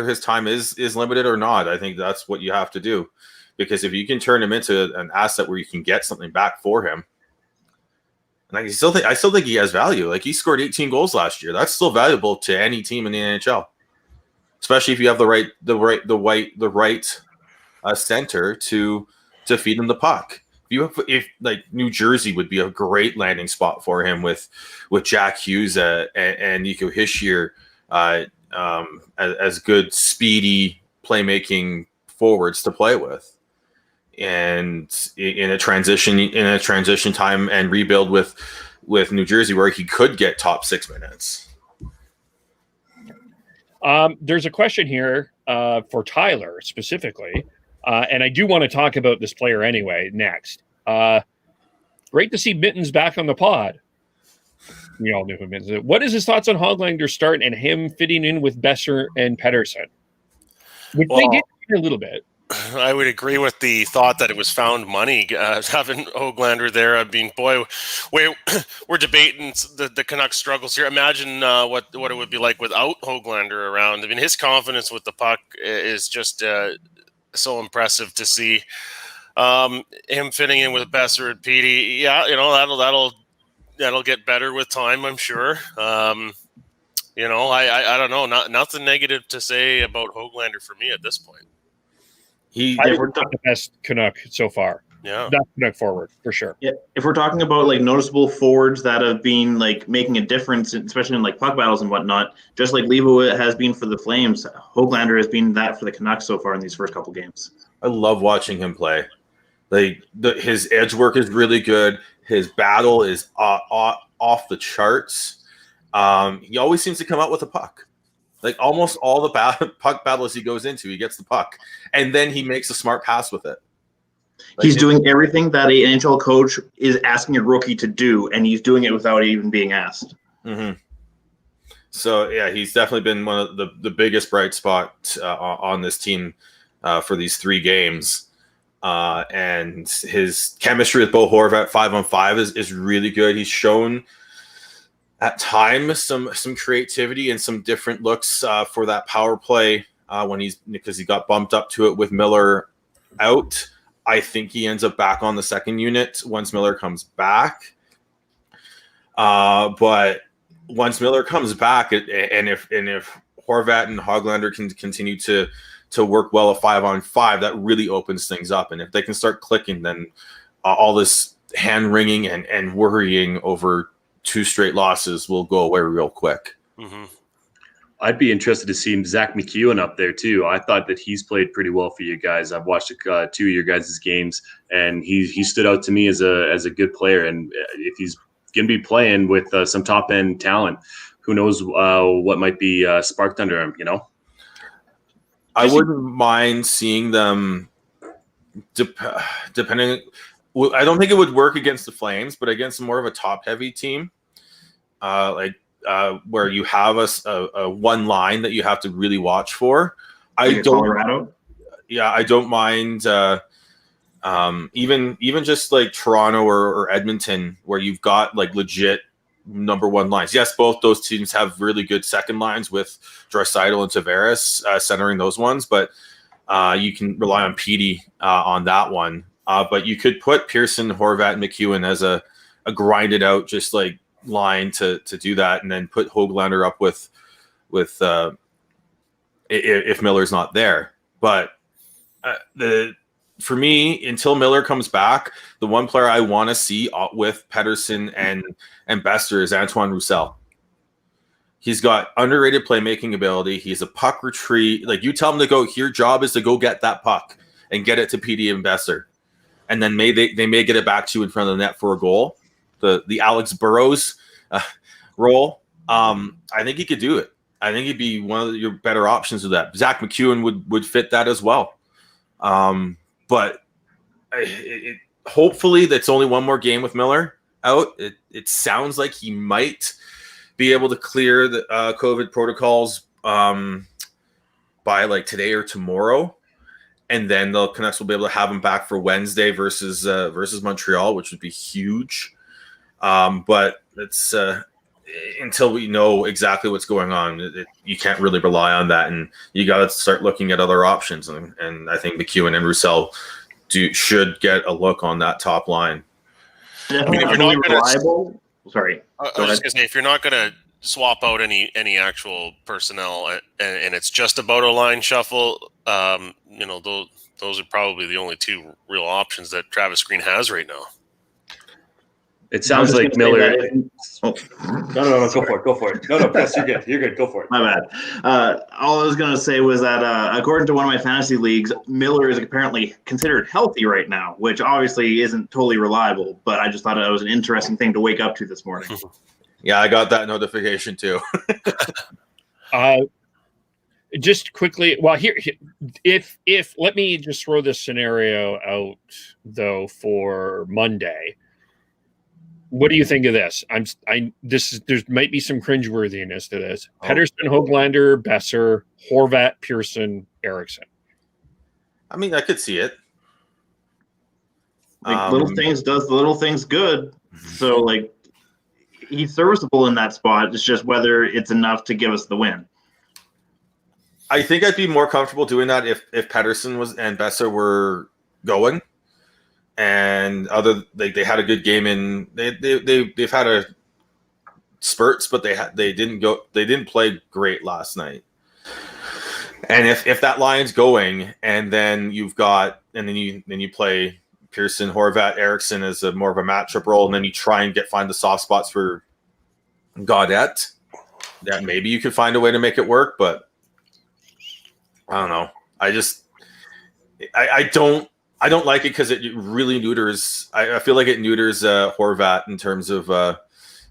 his time is limited or not, I think that's what you have to do, because if you can turn him into an asset where you can get something back for him, and I still think he has value. Like, he scored 18 goals last year. That's still valuable to any team in the NHL, especially if you have the right center to feed him the puck. If like New Jersey would be a great landing spot for him with Jack Hughes and Nico Hischier as good, speedy playmaking forwards to play with, and in a transition time and rebuild with New Jersey, where he could get top 6 minutes. There's a question here for Tyler specifically, and I do want to talk about this player anyway next. Great to see Mittens back on the pod. We all knew who Mittens is. What is his thoughts on Hoglander's start and him fitting in with Boeser and Pettersson? Which they did a little bit. I would agree with the thought that it was found money having Hoglander there. I mean, boy, we're debating the Canucks struggles here. Imagine what it would be like without Hoglander around. I mean, his confidence with the puck is just so impressive to see. Him fitting in with Boeser and Petey, yeah, that'll get better with time, I'm sure. I don't know, nothing negative to say about Hoglander for me at this point. We're the best Canuck so far. Yeah, that Canuck forward for sure. Yeah, if we're talking about like noticeable forwards that have been like making a difference, especially in like puck battles and whatnot, just like Levo has been for the Flames, Hoglander has been that for the Canucks so far in these first couple games. I love watching him play. Like his edge work is really good. His battle is off the charts. He always seems to come out with a puck. Like almost all the puck battles he goes into, he gets the puck, and then he makes a smart pass with it. Like he's doing everything that an NHL coach is asking a rookie to do, and he's doing it without even being asked. Mm-hmm. So yeah, he's definitely been one of the biggest bright spots on this team for these 3 games. And his chemistry with Bo Horvat 5-on-5 is really good. He's shown at times some creativity and some different looks for that power play because he got bumped up to it with Miller out. I think he ends up back on the second unit once Miller comes back. But once Miller comes back, and if Horvat and Hoglander can continue to work well a 5-on-5, that really opens things up. And if they can start clicking, then all this hand wringing and worrying over 2 straight losses will go away real quick. Mm-hmm. I'd be interested to see Zach McEwen up there too. I thought that he's played pretty well for you guys. I've watched 2 of your guys' games, and he stood out to me as a good player. And if he's going to be playing with some top end talent, who knows what might be sparked under him? I wouldn't mind seeing them, depending. I don't think it would work against the Flames, but against more of a top-heavy team, where you have a one line that you have to really watch for. Colorado? Yeah, I don't mind. Even just like Toronto or Edmonton, where you've got like legit number 1 lines. Yes, both those teams have really good second lines with Draisaitl and Tavares centering those ones, but you can rely on Petey on that one. But you could put Pearson, Horvat, and McEwen as a grinded out just like line to do that, and then put Hoglander up with if Miller's not there. But for me, until Miller comes back, the one player I want to see with Pettersson and Boeser is Antoine Roussel. He's got underrated playmaking ability. He's a puck retreat. Like, you tell him to go, your job is to go get that puck and get it to PD and Boeser. And then they may get it back to you in front of the net for a goal. The Alex Burrows role. I think he could do it. I think he'd be one of your better options with that. Zach McEwen would fit that as well. But hopefully that's only one more game with Miller out. It sounds like he might be able to clear the COVID protocols by like today or tomorrow. And then the Canucks will be able to have him back for Wednesday versus Montreal, which would be huge. But it's until we know exactly what's going on, you can't really rely on that, and you got to start looking at other options. And I think McEwen and Roussel should get a look on that top line. Definitely reliable. Sorry, I was just gonna say, if you're not gonna swap out any actual personnel and it's just about a line shuffle, those are probably the only 2 real options that Travis Green has right now. It sounds like Miller. No, go for it. No, Chris, you're good. Go for it. My bad. All I was going to say was that according to one of my fantasy leagues, Miller is apparently considered healthy right now, which obviously isn't totally reliable, but I just thought it was an interesting thing to wake up to this morning. Yeah, I got that notification too. Just quickly, well, here, if let me just throw this scenario out though for Monday. What do you think of this? There might be some cringeworthiness to this. Pettersson, Hoglander, Boeser, Horvat, Pearson, Eriksson. I mean, I could see it. Like little things does the little things good. So like he's serviceable in that spot. It's just whether it's enough to give us the win. I think I'd be more comfortable doing that if Pettersson and Boeser were going, and they had a good game in they've had a spurts, but they didn't play great last night. And if that line's going, and then you play Pearson, Horvat, Eriksson as more of a matchup role, and then you try and find the soft spots for Gaudette, that maybe you could find a way to make it work, but I don't know. I don't like it because it really neuters. I feel like it neuters Horvat in terms of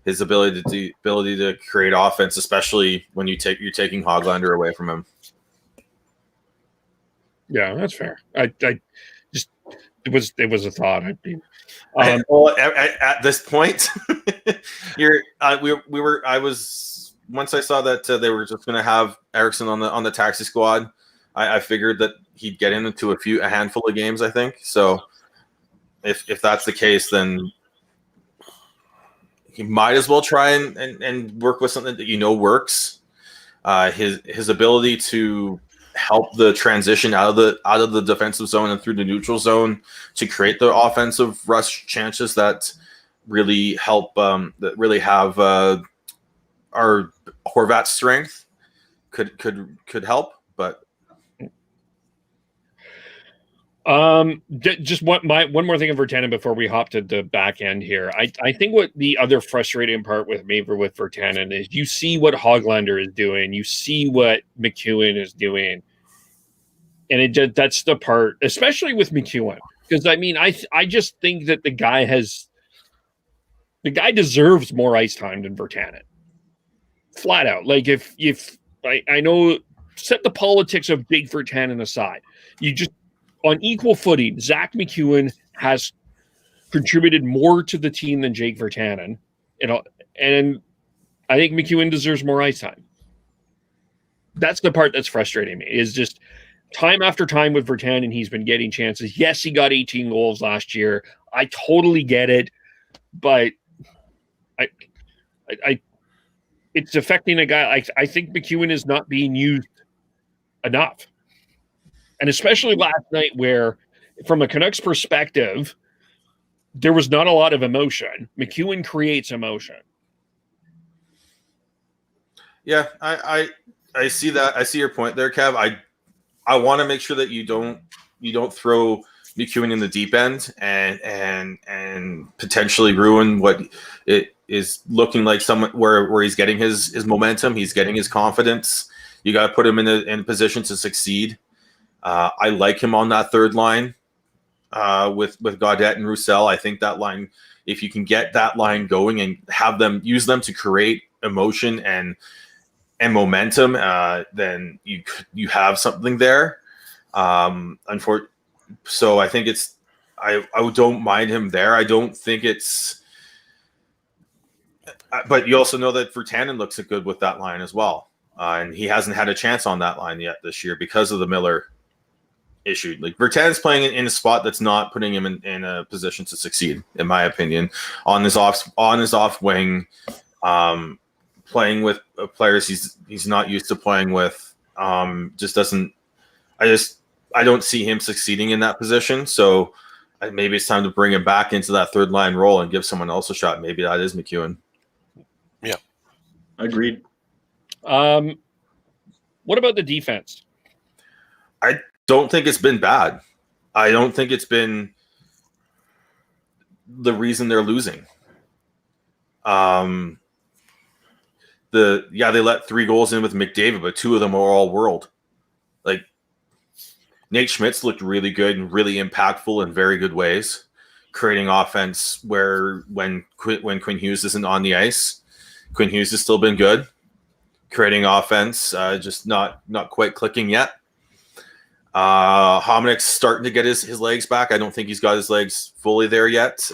his ability to create offense, especially when you're taking Hoglander away from him. Yeah, that's fair. It was a thought. At this point, once I saw that they were just going to have Eriksson on the taxi squad, I figured that he'd get into a handful of games. I think so. If that's the case, then he might as well try and work with something that works. His ability to help the transition out of the defensive zone and through the neutral zone to create the offensive rush chances that really help that really have our Horvat strength could help, but just one more thing of Virtanen before we hop to the back end here. I think what the other frustrating part with Virtanen is you see what Hoglander is doing, you see what McEwen is doing, and that's the part, especially with McEwen, because I mean I just think that the guy deserves more ice time than Virtanen, flat out. Like if I know, set the politics of big Virtanen aside, you just on equal footing, Zach McEwen has contributed more to the team than Jake Virtanen, and I think McEwen deserves more ice time. That's the part that's frustrating me, is just time after time with Virtanen, he's been getting chances. Yes, he got 18 goals last year. I totally get it, but it's affecting a guy. I think McEwen is not being used enough. And especially last night where, from a Canucks perspective, there was not a lot of emotion. McEwen creates emotion. Yeah, I see that. I see your point there, Kev. I want to make sure that you don't throw McEwen in the deep end and potentially ruin what it is looking like where he's getting his momentum, he's getting his confidence. You got to put him in a position to succeed. I like him on that third line with Gaudette and Roussel. I think that line, if you can get that line going and use them to create emotion and momentum, then you have something there. So I think I don't mind him there. I don't think it's, but you also know that Virtanen looks good with that line as well, and he hasn't had a chance on that line yet this year because of the Miller issue. Like Virtanen's playing in a spot that's not putting him in a position to succeed, in my opinion. On his off wing, playing with players he's not used to playing with, just doesn't. I don't see him succeeding in that position. So maybe it's time to bring him back into that third line role and give someone else a shot. Maybe that is McEwen. Yeah, agreed. What about the defense? I don't think it's been bad. I don't think it's been the reason they're losing. They let 3 goals in with McDavid, but 2 of them are all world. Like Nate Schmidt's looked really good and really impactful in very good ways, creating offense when Quinn Hughes isn't on the ice. Quinn Hughes has still been good, creating offense, just not quite clicking yet. Homenek's starting to get his legs back. I don't think he's got his legs fully there yet.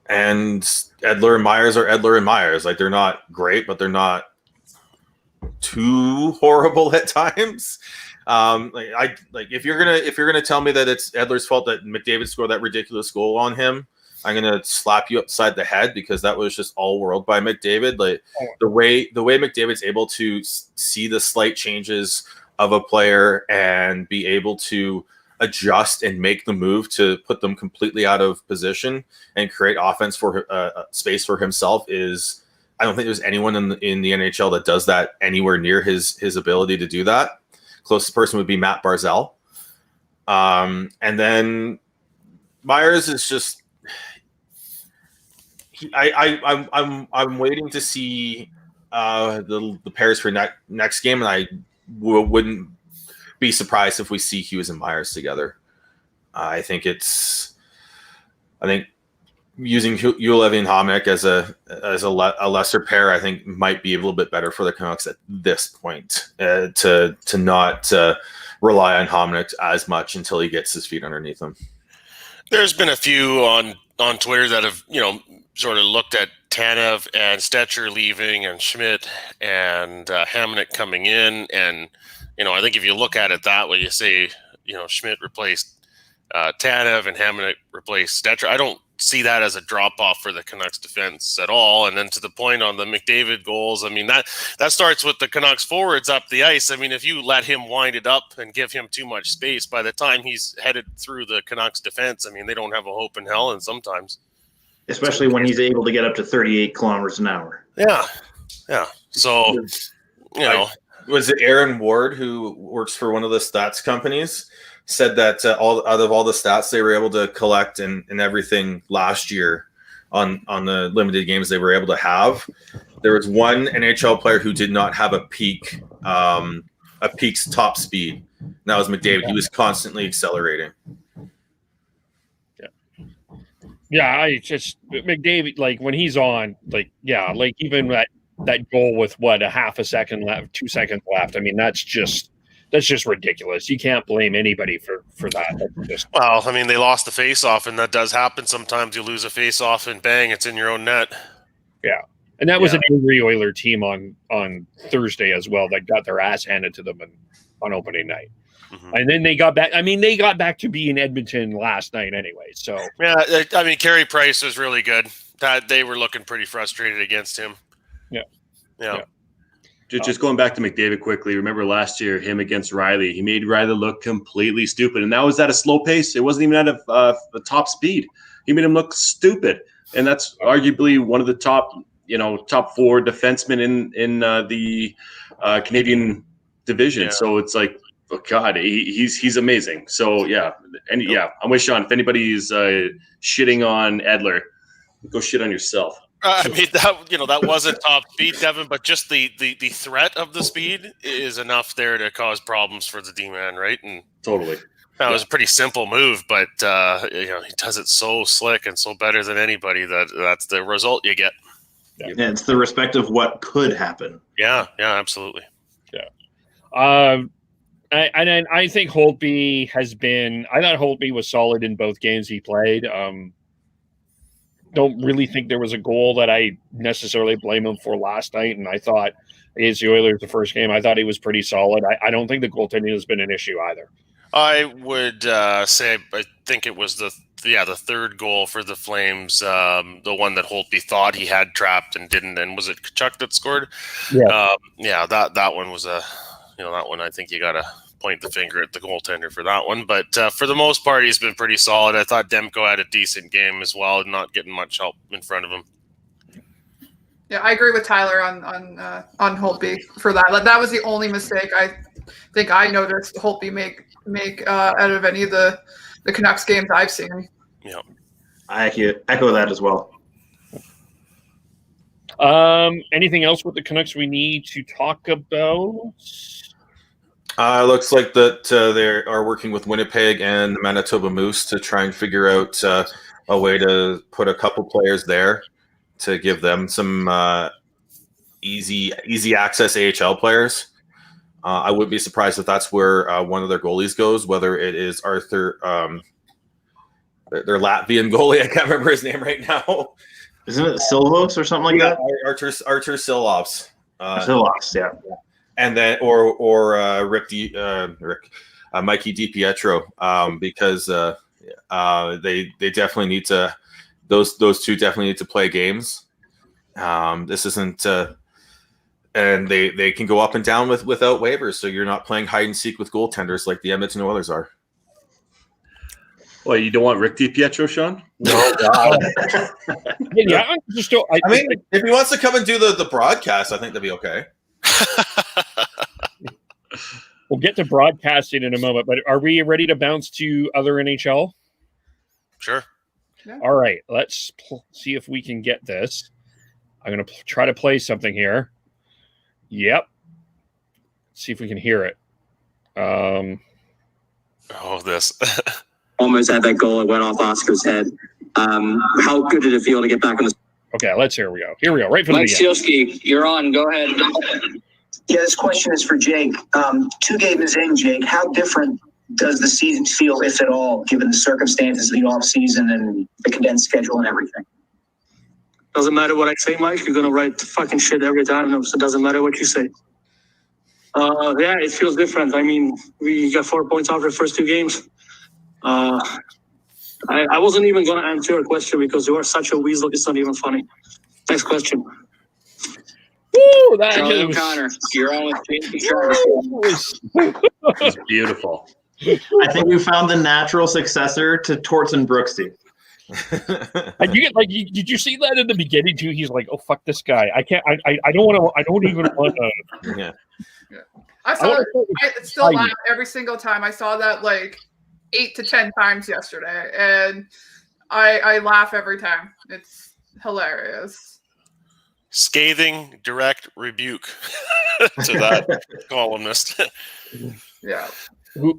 And Edler and Myers are Edler and Myers. Like, they're not great, but they're not too horrible at times. If you're gonna tell me that it's Edler's fault that McDavid scored that ridiculous goal on him, I'm gonna slap you upside the head, because that was just all world by McDavid. Like the way McDavid's able to see the slight changes of a player and be able to adjust and make the move to put them completely out of position and create offense for space for himself is, I don't think there's anyone in the NHL that does that anywhere near his ability to do that. Closest person would be Matt Barzal. And then Myers is just, I'm waiting to see the pairs for next game, and I wouldn't be surprised if we see Hughes and Myers together. I think using Ulevy and Hamonic as a lesser pair, I think might be a little bit better for the Canucks at this point, to not rely on Hamonic as much until he gets his feet underneath him. There's been a few on Twitter that have, sort of looked at Tanev and Stetcher leaving and Schmidt and Hamonic coming in. And, I think if you look at it that way, you say, Schmidt replaced Tanev and Hamonic replaced Stetcher. I don't see that as a drop-off for the Canucks defense at all. And then to the point on the McDavid goals, I mean, that starts with the Canucks forwards up the ice. I mean, if you let him wind it up and give him too much space, by the time he's headed through the Canucks defense, I mean, they don't have a hope in hell, and sometimes. Especially when he's able to get up to 38 kilometers an hour. Yeah. So, Was it Aaron Ward, who works for one of the stats companies, said that out of all the stats they were able to collect and everything last year on the limited games they were able to have, there was one NHL player who did not have a peak's top speed. And that was McDavid. He was constantly accelerating. Yeah, McDavid, like when he's on, even that goal with a half a second left, 2 seconds left. I mean, that's just ridiculous. You can't blame anybody for that. Well, I mean, they lost the face-off, and that does happen. Sometimes you lose a face-off, and bang, it's in your own net. Yeah, and that was an angry Oiler team on Thursday as well that got their ass handed to them on opening night. Mm-hmm. And then they got back. I mean, they got back to being Edmonton last night anyway. So yeah, I mean, Carey Price was really good. They were looking pretty frustrated against him. Yeah. Just going back to McDavid quickly. Remember last year, him against Riley, he made Riley look completely stupid, and that was at a slow pace. It wasn't even at a top speed. He made him look stupid, and that's arguably one of the top 4 defensemen in the Canadian division. Yeah. So it's like, oh God, he's amazing. So I'm with Sean. If anybody's shitting on Edler, go shit on yourself. I mean, that wasn't top speed, Devin, but just the threat of the speed is enough there to cause problems for the D-man, right? And totally. That was a pretty simple move, but he does it so slick and so better than anybody that's the result you get. Yeah, it's the respect of what could happen. Yeah, absolutely. Yeah. I think Holtby I thought Holtby was solid in both games he played. Don't really think there was a goal that I necessarily blame him for last night. And I thought against the Oilers the first game, I thought he was pretty solid. I don't think the goaltending has been an issue either. I would say I think it was the third goal for the Flames, the one that Holtby thought he had trapped and didn't. And was it Tkachuk that scored? Yeah. That one was that one I think you got to point the finger at the goaltender for that one. But for the most part, he's been pretty solid. I thought Demko had a decent game as well, not getting much help in front of him. Yeah, I agree with Tyler on Holtby for that. That was the only mistake I think I noticed Holtby make out of any of the Canucks games I've seen. Yeah, I echo that as well. Anything else with the Canucks we need to talk about? Looks like that they are working with Winnipeg and the Manitoba Moose to try and figure out a way to put a couple players there to give them some easy access AHL players. I would be surprised if that's where one of their goalies goes, whether it is Arthur, their Latvian goalie. I can't remember his name right now. Isn't it Silvos or something like that? Artur Silovs. Silovs, yeah. and then Mikey DiPietro, because they definitely need to. Those two definitely need to play games. This isn't, and they can go up and down without waivers. So you're not playing hide and seek with goaltenders like the Edmonton Oilers are. Well, you don't want Rick DiPietro, Sean? No, God. Yeah, I mean, if he wants to come and do the broadcast, I think that'd be okay. We'll get to broadcasting in a moment, but are we ready to bounce to other NHL? Sure. Yeah. All right, let's see if we can get this. I'm going to try to play something here. Yep. See if we can hear it. This. Almost had that goal. It went off Oscar's head. How good did it feel to get back on the... Okay, here we go. Right from Mike the beginning. Sielski, you're on. Go ahead. Yeah, this question is for Jake. 2 games in, Jake, how different does the season feel, if at all, given the circumstances of the offseason and the condensed schedule and everything? Doesn't matter what I say, Mike. You're going to write fucking shit every time, so it doesn't matter what you say. Yeah, it feels different. I mean, we got 4 points off the first 2 games. I wasn't even going to answer your question because you are such a weasel. It's not even funny. Next question. Woo, that Charlie was... O'Connor, you're on with James. It's beautiful. I think we found the natural successor to Torts and Brooksy. And you get did you see that in the beginning too? He's like, "Oh fuck this guy! I can't. I don't want to. I don't even want to." Yeah. I still laugh every single time. I saw that like 8 to 10 times yesterday, and I laugh every time. It's hilarious. Scathing direct rebuke to that columnist. Yeah.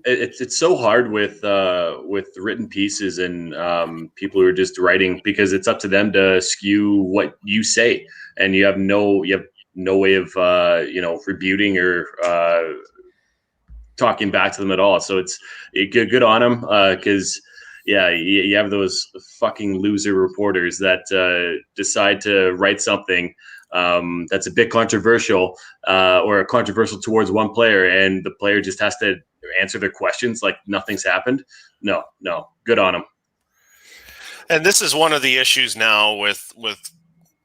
It's so hard with written pieces and people who are just writing, because it's up to them to skew what you say, and you have no way of rebuting or talking back to them at all. So it's good on them, because you have those fucking loser reporters that decide to write something that's a bit controversial or controversial towards one player, and the player just has to answer their questions like nothing's happened. No, good on them. And this is one of the issues now with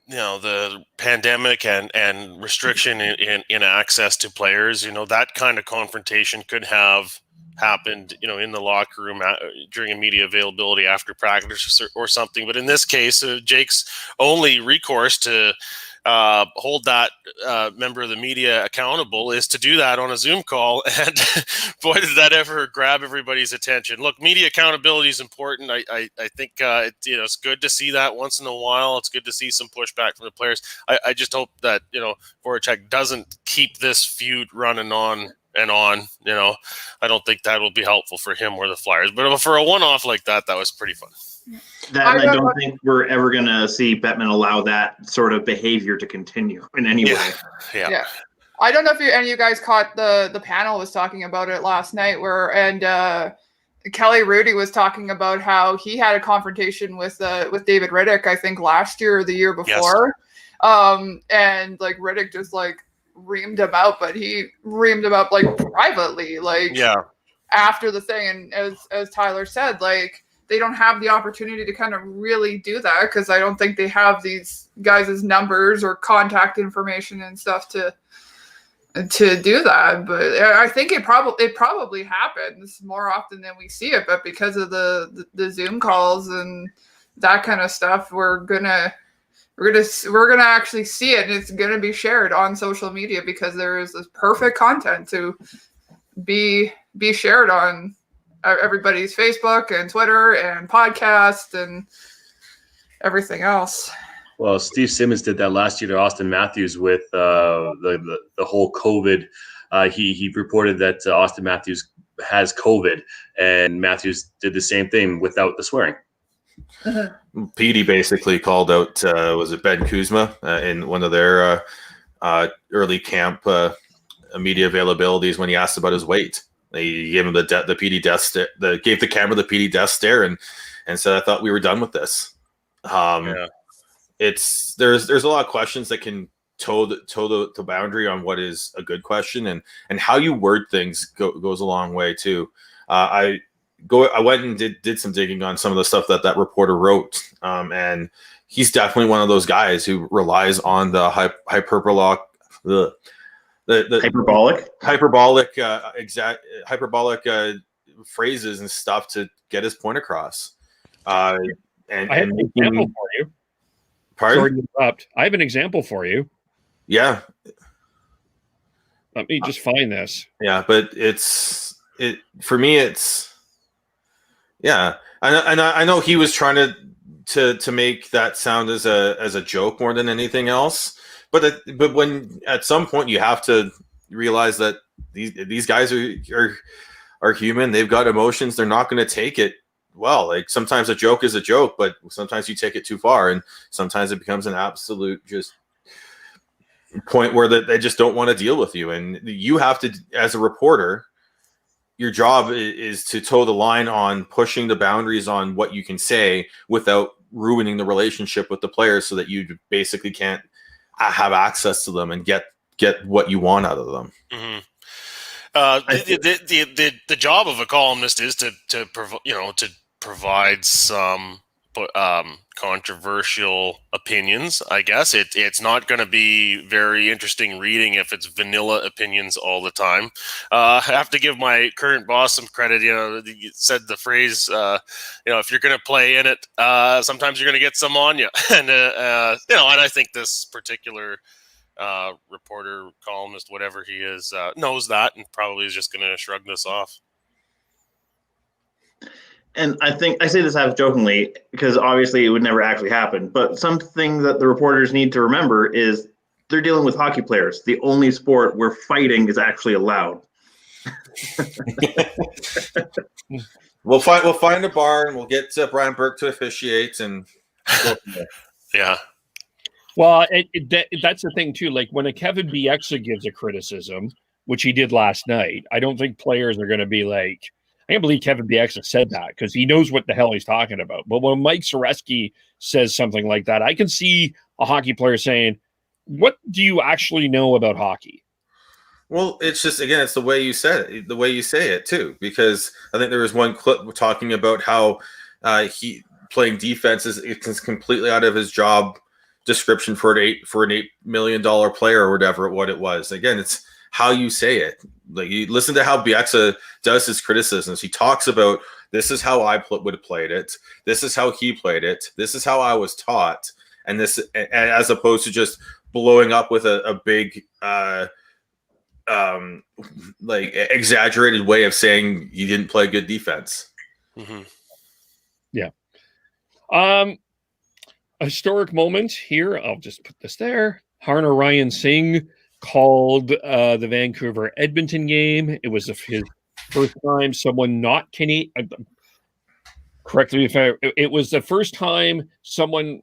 the pandemic and restriction in access to players. That kind of confrontation could have happened in the locker room during a media availability after practice or something. But in this case, Jake's only recourse to hold that member of the media accountable is to do that on a Zoom call. And boy, did that ever grab everybody's attention. Look, media accountability is important. I think it's good to see that once in a while. It's good to see some pushback from the players. I just hope that Voracek doesn't keep this feud running on and on. I don't think that will be helpful for him or the Flyers. But for a one-off like that was pretty fun. I don't think we're ever going to see Bettman allow that sort of behavior to continue in any way. Yeah. I don't know if any of you guys caught the panel was talking about it last night, Kelly Rudy was talking about how he had a confrontation with David Riddick, I think last year or the year before. Yes. And like Riddick just like reamed him out, but he reamed him up like privately, after the thing. And as Tyler said, like, they don't have the opportunity to kind of really do that because I don't think they have these guys' numbers or contact information and stuff to do that. But I think it probably happens more often than we see it. But because of the Zoom calls and that kind of stuff, we're gonna actually see it, and it's gonna be shared on social media because there is this perfect content to be shared on everybody's Facebook and Twitter and podcast and everything else. Well, Steve Simmons did that last year to Austin Matthews with the whole COVID. He reported that Austin Matthews has COVID, and Matthews did the same thing without the swearing. Petey basically called out, was it Ben Kuzma in one of their early camp media availabilities when he asked about his weight. They gave him the PD death stare. Gave the camera the PD death stare, and said, "I thought we were done with this." There's a lot of questions that can toe the boundary on what is a good question, and how you word things goes a long way too. I went and did some digging on some of the stuff that reporter wrote, and he's definitely one of those guys who relies on the hyperbolic phrases and stuff to get his point across. I have an example for you. Pardon? Sorry to interrupt. I have an example for you. Yeah. Let me just find this. Yeah, but for me, it's yeah. I know he was trying to make that sound as a joke more than anything else. But when at some point you have to realize that these guys are human. They've got emotions. They're not going to take it well. Like sometimes a joke is a joke, but sometimes you take it too far, and sometimes it becomes an absolute just point where they just don't want to deal with you. And you have to, as a reporter, your job is to toe the line on pushing the boundaries on what you can say without ruining the relationship with the players, so that you basically can't have access to them and get what you want out of them. Mm-hmm. The job of a columnist is to provide some controversial opinions. I guess it's not going to be very interesting reading if it's vanilla opinions all the time. I have to give my current boss some credit. He said the phrase, if you're going to play in it, sometimes you're going to get some on you. And and I think this particular reporter, columnist, whatever he is, knows that and probably is just going to shrug this off. And I think I say this half jokingly because obviously it would never actually happen. But something that the reporters need to remember is they're dealing with hockey players, the only sport where fighting is actually allowed. We'll find a bar and we'll get Brian Burke to officiate and go from there. Yeah. Well, that's the thing too. Like when a Kevin Bieksa gives a criticism, which he did last night, I don't think players are going to be like, I can't believe Kevin Bieksa said that, because he knows what the hell he's talking about. But when Mike Sereski says something like that, I can see a hockey player saying, what do you actually know about hockey? Well, it's just, again, it's the way you said it, the way you say it too, because I think there was one clip talking about how he playing defense is completely out of his job description for an $8 million player or whatever what it was. Again, it's how you say it. Like you listen to how Bieksa does his criticisms. He talks about, this is how I would have played it. This is how he played it. This is how I was taught. And this, as opposed to just blowing up with a big, like exaggerated way of saying you didn't play good defense. Mm-hmm. Yeah. A historic moment here. I'll just put this there. Harnaryan Singh called the Vancouver Edmonton game. It was his first time someone not Canadian. Correct me if it was the first time someone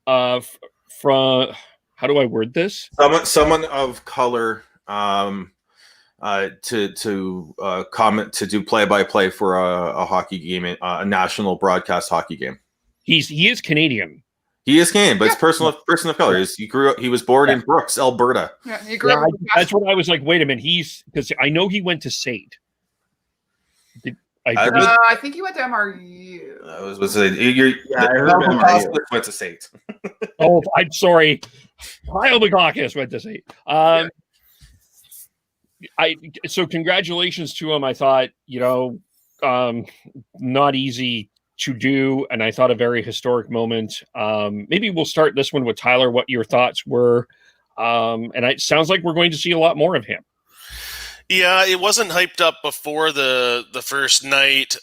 from, how do I word this? Someone of color to comment, to do play-by-play for a hockey game, a national broadcast hockey game. He is Canadian. He is Canadian, but it's person of color. He was born in Brooks, Alberta. Yeah, he grew up. That's what I was like. Wait a minute, because I know he went to SAIT. I think he went to MRU. I heard MRU. Went to SAIT. Oh, I'm sorry. Kyle McGaucus went to SAIT. So congratulations to him. I thought, not easy to do, and I thought a very historic moment. Maybe we'll start this one with Tyler, what your thoughts were. And it sounds like we're going to see a lot more of him. Yeah, it wasn't hyped up before the first night,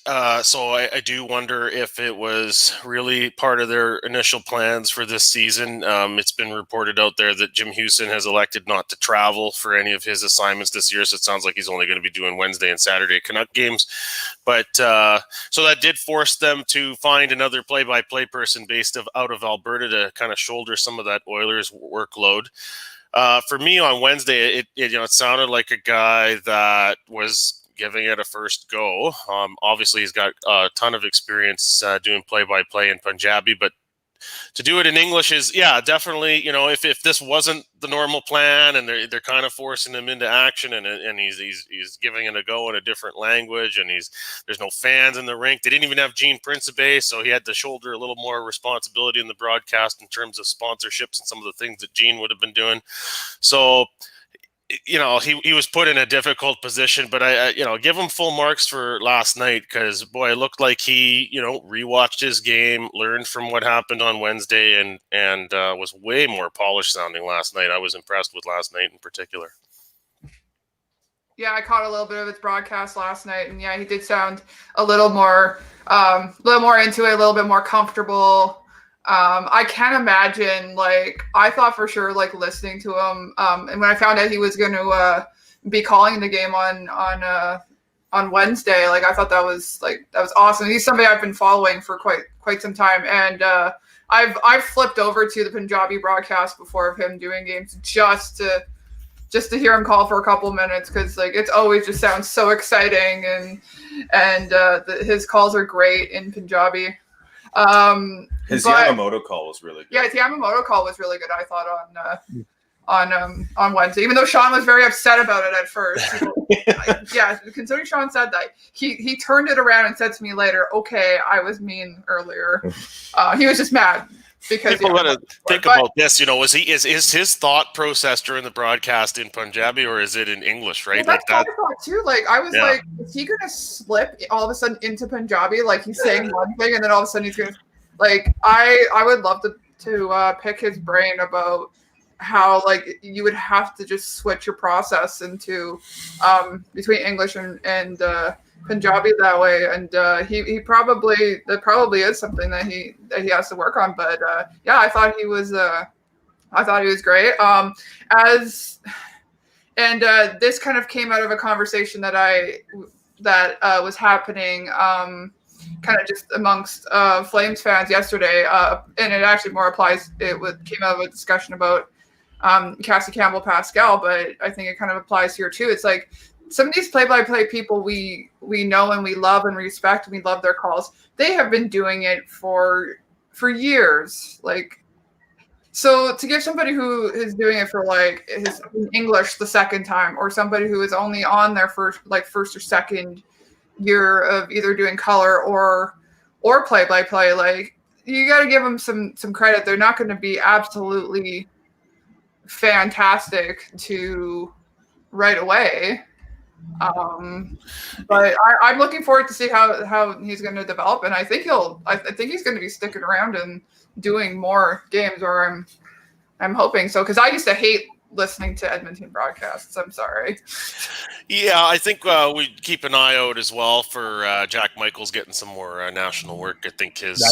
so I do wonder if it was really part of their initial plans for this season. It's been reported out there that Jim Houston has elected not to travel for any of his assignments this year, so it sounds like he's only going to be doing Wednesday and Saturday Canuck games. But so that did force them to find another play-by-play person based out of Alberta to kind of shoulder some of that Oilers workload. For me on Wednesday, it sounded like a guy that was giving it a first go. Obviously, he's got a ton of experience doing play-by-play in Punjabi, but to do it in English is, definitely, if this wasn't the normal plan and they're kind of forcing him into action and he's giving it a go in a different language and there's no fans in the rink. They didn't even have Gene Principe, so he had to shoulder a little more responsibility in the broadcast in terms of sponsorships and some of the things that Gene would have been doing. So, he was put in a difficult position, but I give him full marks for last night because, boy, it looked like he, rewatched his game, learned from what happened on Wednesday, and was way more polished sounding last night. I was impressed with last night in particular. Yeah, I caught a little bit of his broadcast last night, and he did sound a little more into it, a little bit more comfortable. I can't imagine, I thought for sure, listening to him, and when I found out he was going to be calling the game on Wednesday, I thought that was awesome. He's somebody I've been following for quite some time, and I've flipped over to the Punjabi broadcast before of him doing games just to hear him call for a couple minutes, because it's always just sounds so exciting, and his calls are great in Punjabi. His Yamamoto call was really good. Yeah, his Yamamoto call was really good, I thought, on Wednesday, even though Sean was very upset about it at first. Considering Sean said that, he turned it around and said to me later, okay, I was mean earlier. He was just mad. Because people gotta think about this, is his thought process during the broadcast in Punjabi or is it in English, right? Well, that's what I thought too. I was like, is he gonna slip all of a sudden into Punjabi? He's saying one thing and then all of a sudden he's gonna I would love to pick his brain about how you would have to just switch your process into between English and Punjabi that way, and that probably is something that he has to work on. But I thought he was great. This kind of came out of a conversation that was happening kind of just amongst Flames fans yesterday, and it actually more applies. Came out of a discussion about Cassie Campbell-Pascal, but I think it kind of applies here too. It's some of these play-by-play people we know and we love and respect, and we love their calls. They have been doing it for years. So to give somebody who is doing it for his English the second time, or somebody who is only on their first or second year of either doing color or play-by-play, you got to give them some credit. They're not going to be absolutely fantastic to right away. But I'm looking forward to see how he's going to develop, and I think he's going to be sticking around and doing more games, or I'm hoping so, because I used to hate listening to Edmonton broadcasts. I'm sorry. Yeah, I think we keep an eye out as well for Jack Michaels getting some more national work. I think his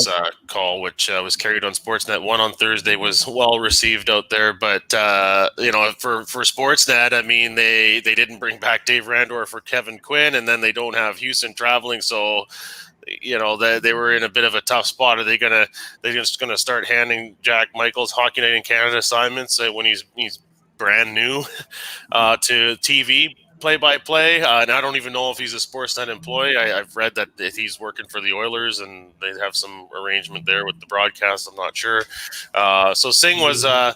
call, which was carried on Sportsnet 1 on Thursday, was well received out there. But for Sportsnet, I mean, they didn't bring back Dave Randor for Kevin Quinn, and then they don't have Houston traveling, so they were in a bit of a tough spot. Are they just gonna start handing Jack Michaels Hockey Night in Canada assignments when he's brand new to TV play-by-play? And I don't even know if he's a Sportsnet employee. I've read that he's working for the Oilers and they have some arrangement there with the broadcast. I'm not sure. So Singh was an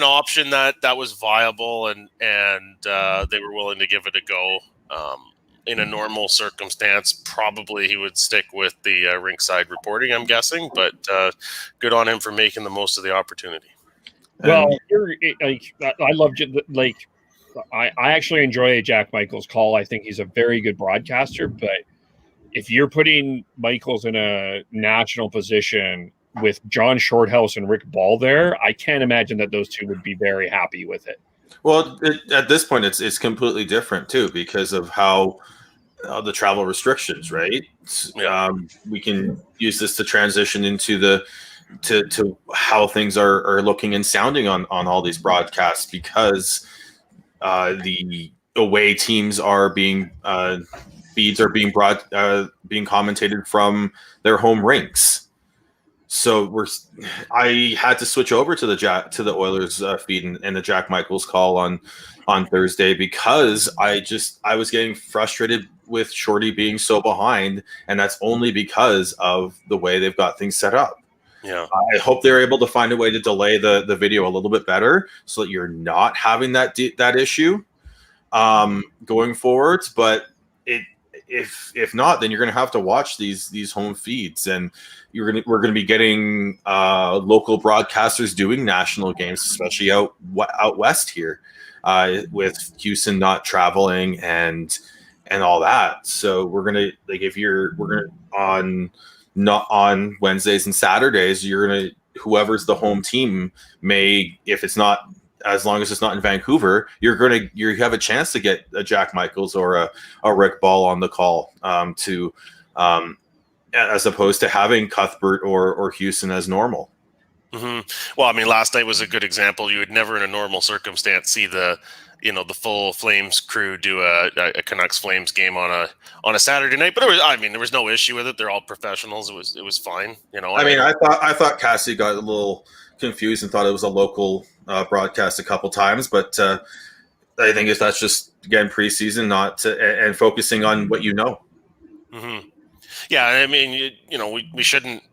option that was viable, and they were willing to give it a go. In a normal circumstance, probably he would stick with the rinkside reporting, I'm guessing, but good on him for making the most of the opportunity. Well, I love I actually enjoy Jack Michaels' call. I think he's a very good broadcaster, but if you're putting Michaels in a national position with John Shorthouse and Rick Ball there, I can't imagine that those two would be very happy with it. Well, at this point, it's completely different too, because of how the travel restrictions, right? We can use this to transition into to how things are looking and sounding on all these broadcasts, because the away teams are being feeds are being being commentated from their home rinks. So I had to switch over to the Oilers feed and the Jack Michaels call on Thursday, because I was getting frustrated with Shorty being so behind, and that's only because of the way they've got things set up. Yeah. I hope they're able to find a way to delay the video a little bit better so that you're not having that issue going forwards. But if not, then you're going to have to watch these home feeds, and we're going to be getting local broadcasters doing national games, especially out west here, with Houston not traveling and all that. So we're gonna not on Wednesdays and Saturdays, you're gonna whoever's the home team may, if it's not, as long as it's not in Vancouver, you have a chance to get a Jack Michaels or a Rick Ball on the call as opposed to having Cuthbert or Houston as normal. Mm-hmm. Well, I mean, last night was a good example. You would never in a normal circumstance see the full Flames crew do a Canucks Flames game on a Saturday night, but there was no issue with it. They're all professionals. It was fine. I thought Cassie got a little confused and thought it was a local broadcast a couple times, but I think that's just, again, preseason, and focusing on what you know. Mm-hmm. Yeah, I mean, we shouldn't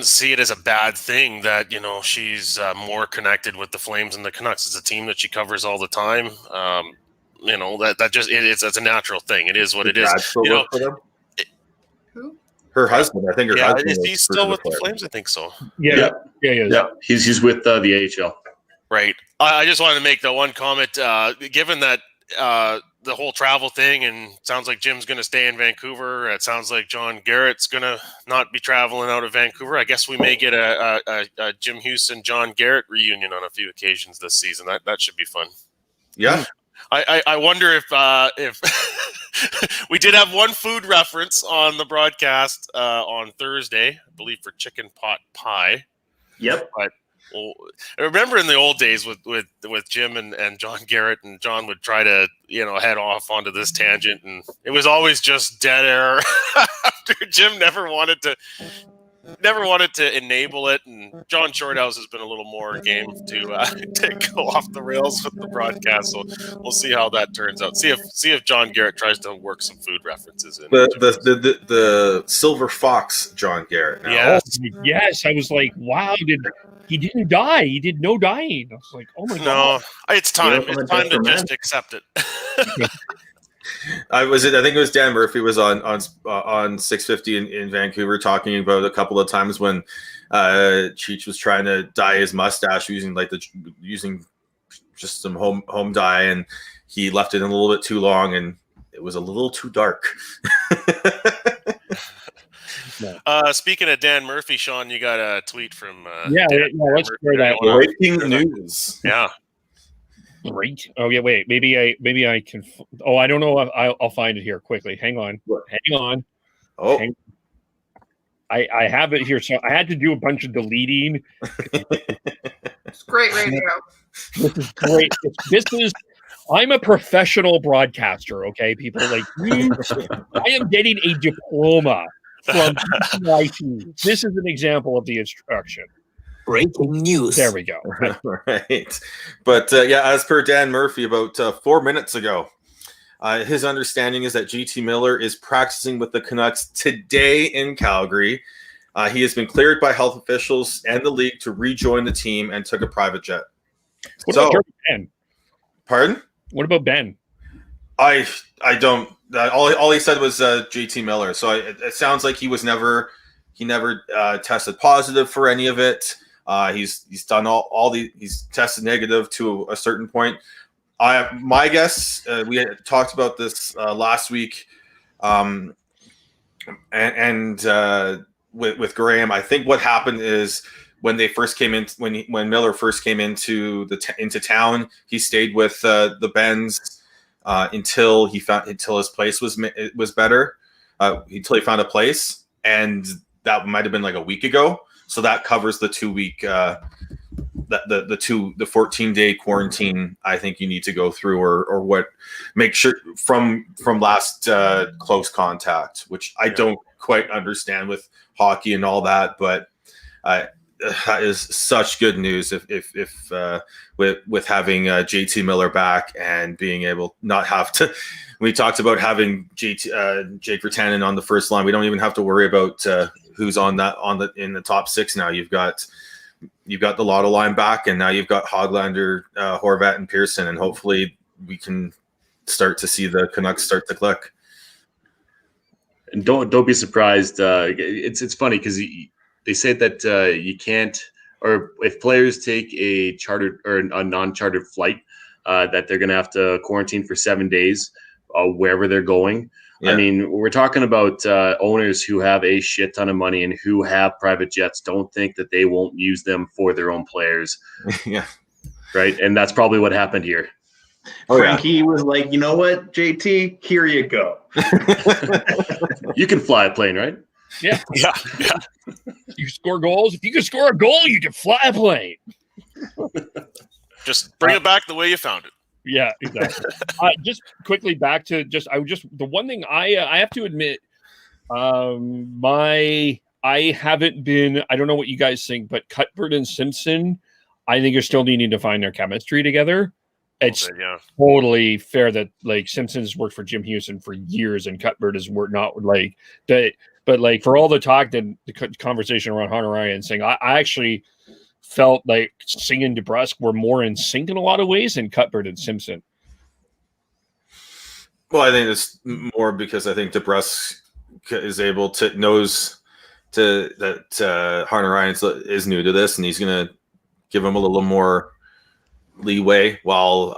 see it as a bad thing that she's more connected with the Flames and the Canucks. It's a team that she covers all the time. It's a natural thing. It is what it is. Who? Her husband, I think. Her husband is he still with the Flames? I think so. Yeah. He's with the AHL. Right. I just wanted to make the one comment. Given that the whole travel thing, and sounds like Jim's going to stay in Vancouver. It sounds like John Garrett's going to not be traveling out of Vancouver. I guess we may get a Jim Hughes and John Garrett reunion on a few occasions this season. That should be fun. Yeah. I wonder if we did have one food reference on the broadcast on Thursday, I believe, for chicken pot pie. Yep. But I remember in the old days with Jim and John Garrett, and John would try to head off onto this tangent, and it was always just dead air. After Jim never wanted to enable it, and John Shorthouse has been a little more game to go off the rails with the broadcast. So we'll see how that turns out. See if John Garrett tries to work some food references in. The Silver Fox John Garrett. Now. Yes. I was like, wow, he didn't die. He did no dying. I was like, oh my god. No, it's time. It's time to just accept it. I think it was Dan Murphy was on 650 in Vancouver talking about a couple of times when Cheech was trying to dye his mustache using just some home dye, and he left it in a little bit too long, and it was a little too dark. Speaking of Dan Murphy, Sean, you got a tweet from let's hear that. Breaking news. Yeah. Great. Oh yeah, wait. Maybe I can. Oh, I don't know. I'll find it here quickly. Hang on. Oh, I have it here. So I had to do a bunch of deleting. It's great radio. This is great. I'm a professional broadcaster. Okay, people like me. I am getting a diploma from IT. This is an example of the instruction. Breaking news. There we go. Right. But as per Dan Murphy about 4 minutes ago, his understanding is that GT Miller is practicing with the Canucks today in Calgary. He has been cleared by health officials and the league to rejoin the team and took a private jet. What about Ben? Pardon? What about Ben? I don't. All he said was GT Miller. So it sounds like he never tested positive for any of it. He's done he's tested negative to a certain point. My guess, we had talked about this last week, and with Graham, I think what happened is when they first came in, when Miller first came into town, he stayed with the Bens until his place was better, until he found a place, and that might have been like a week ago. So that covers the 2 week, the 14-day quarantine. I think you need to go through, or what? Make sure from last close contact, which I don't quite understand with hockey and all that. But that is such good news. If with having JT Miller back and being able not have to. We talked about having Jake Virtanen on the first line. We don't even have to worry about who's in the top six now. You've got the Lotto line back, and now you've got Hoglander, Horvat, and Pearson, and hopefully we can start to see the Canucks start to click. And don't be surprised. It's funny because they say that you can't, or if players take a chartered or a non-chartered flight, that they're going to have to quarantine for 7 days wherever they're going. Yeah. I mean, we're talking about owners who have a shit ton of money and who have private jets. Don't think that they won't use them for their own players. Yeah. Right. And that's probably what happened here. Frankie was like, you know what, JT, here you go. You can fly a plane, right? Yeah. You score goals. If you can score a goal, you can fly a plane. Just bring it back the way you found it. Yeah, exactly. Just quickly back to the one thing I have to admit, I haven't been. I don't know what you guys think, but Cuthbert and Simpson, I think are still needing to find their chemistry together. It's totally fair that like Simpson's worked for Jim Houston for years, and Cuthbert has worked not like that. But like for all the talk and the conversation around Harnaryan Singh, I actually felt like Singh and DeBrusk were more in sync in a lot of ways than Cuthbert and Simpson. Well, I think it's more because I think DeBrusk is able to knows that Harnaryan is new to this, and he's going to give him a little more leeway while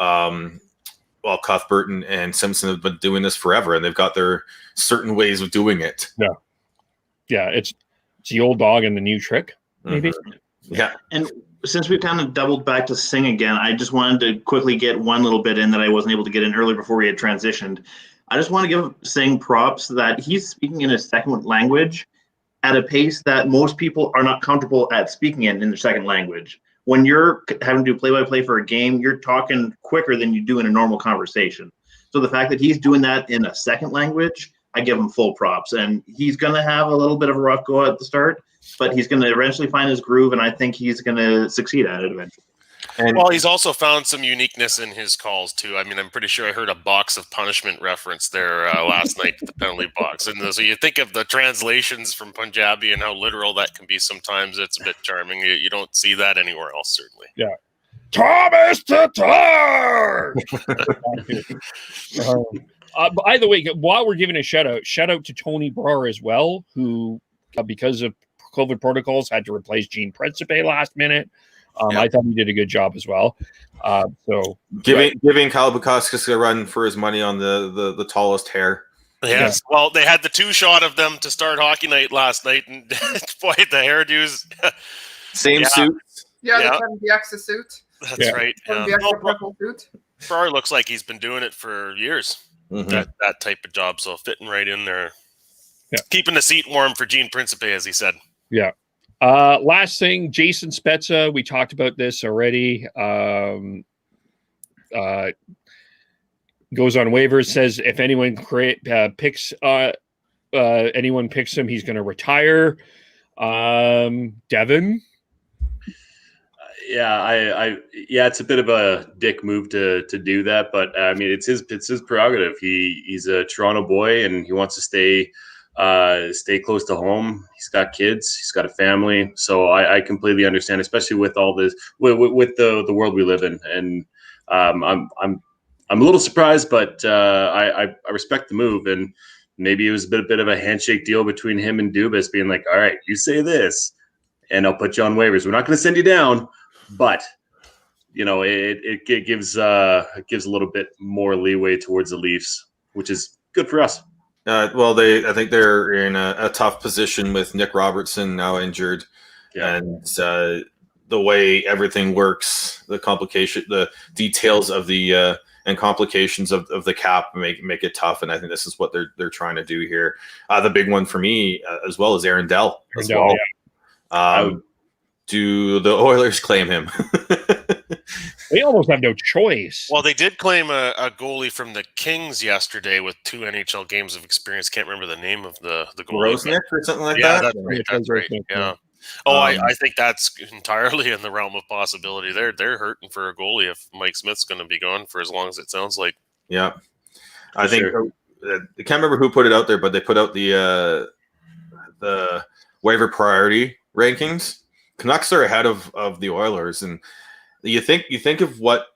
Cuthbert and Simpson have been doing this forever, and they've got their certain ways of doing it. Yeah, it's the old dog and the new trick, maybe. Mm-hmm. Yeah. And since we've kind of doubled back to Singh again, I just wanted to quickly get one little bit in that I wasn't able to get in earlier before we had transitioned. I just want to give Singh props that he's speaking in his second language at a pace that most people are not comfortable at speaking in their second language. When you're having to do play-by-play for a game, you're talking quicker than you do in a normal conversation. So the fact that he's doing that in a second language, I give him full props. And he's going to have a little bit of a rough go at the start, but he's going to eventually find his groove, and I think he's going to succeed at it eventually. And well, he's also found some uniqueness in his calls, too. I mean, I'm pretty sure I heard a box of punishment reference there last night at the penalty box. And so you think of the translations from Punjabi and how literal that can be sometimes. It's a bit charming. You don't see that anywhere else, certainly. Yeah. Thomas Tatar! By the way, while we're giving a shout out to Tony Brar as well, who, because of COVID protocols, had to replace Gene Principe last minute. I thought he did a good job as well. So giving Kyle Bukowskis a run for his money on the tallest hair. Yes. Yeah. Well, they had the two shot of them to start hockey night last night, and boy, the hairdos. Same suit. Yeah, the extra suit. That's right. The extra purple suit. Brar looks like he's been doing it for years. Mm-hmm. That type of job, so fitting right in there. Yeah. Keeping the seat warm for Gene Principe, as he said. Yeah. Last thing, Jason Spezza. We talked about this already. Goes on waivers. Says if anyone picks him, he's going to retire. Devin. It's a bit of a dick move to do that, but I mean it's his prerogative. He's a Toronto boy and he wants to stay close to home. He's got kids, he's got a family, so I completely understand, especially with all this with the world we live in. And I'm a little surprised, but I respect the move, and maybe it was a bit of a handshake deal between him and Dubas, being like, all right, you say this and I'll put you on waivers. We're not going to send you down, but it gives a little bit more leeway towards the Leafs, which is good for us. I think they're in a tough position with Nick Robertson now injured, and the way everything works, the details of the and complications of the cap make it tough. And I think this is what they're trying to do here. The big one for me as well is Aaron Dell as well. Yeah. Do the Oilers claim him? They almost have no choice. Well, they did claim a goalie from the Kings yesterday with 2 NHL games of experience. Can't remember the name of the goalie. Rosenick or something like that? That's right. Yeah. Oh, I think that's entirely in the realm of possibility. They're hurting for a goalie if Mike Smith's going to be gone for as long as it sounds like. Yeah, I think I can't remember who put it out there, but they put out the waiver priority rankings. Canucks are ahead of the Oilers, and you think of what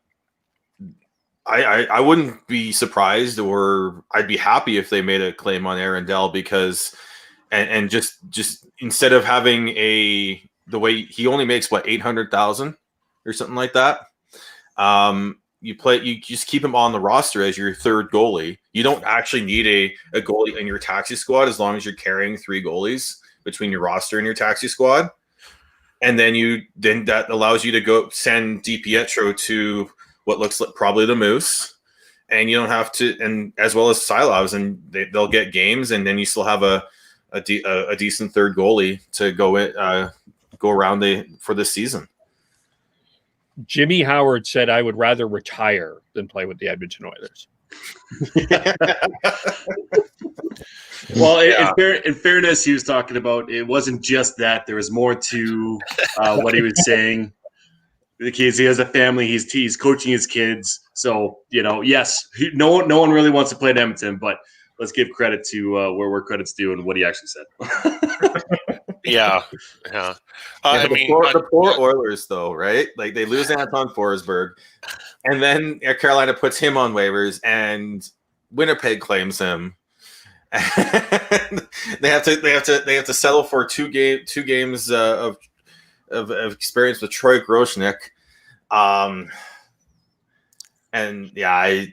I wouldn't be surprised, or I'd be happy if they made a claim on Aaron Dell, because and just instead of having the way he only makes what, 800,000 or something like that. You just keep him on the roster as your third goalie. You don't actually need a goalie in your taxi squad as long as you're carrying 3 goalies between your roster and your taxi squad. And then that allows you to go send DiPietro to what looks like probably the Moose, and you don't have to, and as well as Silovs, and they'll get games, and then you still have a decent third goalie to go around for this season. Jimmy Howard said, "I would rather retire than play with the Edmonton Oilers." Well, in fairness, he was talking about, it wasn't just that. There was more to what he was saying. The kids, he has a family. He's coaching his kids. So, yes, no one really wants to play at Edmonton, but let's give credit to where credit's due and what he actually said. Yeah. The poor Oilers, though, right? Like, they lose Anton Forsberg, and then Carolina puts him on waivers, and Winnipeg claims him. And they have to settle for two games of experience with Troy Groshnik. And yeah,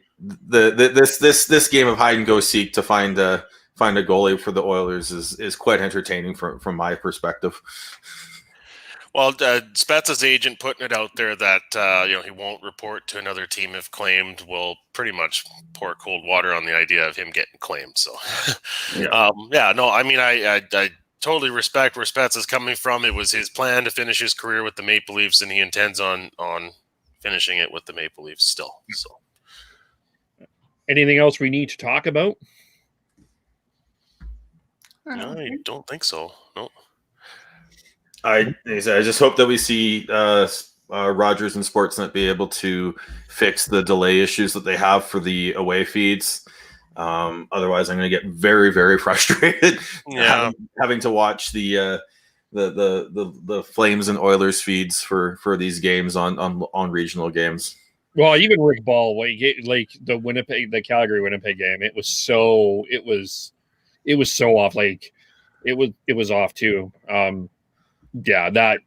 this game of hide and go seek to find a goalie for the Oilers is quite entertaining from my perspective. Well, Spezza's agent putting it out there that he won't report to another team if claimed will pretty much pour cold water on the idea of him getting claimed. So, I totally respect where Spezza's coming from. It was his plan to finish his career with the Maple Leafs, and he intends on finishing it with the Maple Leafs still. So, anything else we need to talk about? No, I don't think so. No. I just hope that we see Rogers and Sportsnet be able to fix the delay issues that they have for the away feeds. Otherwise, I'm going to get very, very frustrated having to watch the Flames and Oilers feeds for these games on regional games. Well, even Rick Ball, like the Calgary Winnipeg game, it was so off. Like it was off too. That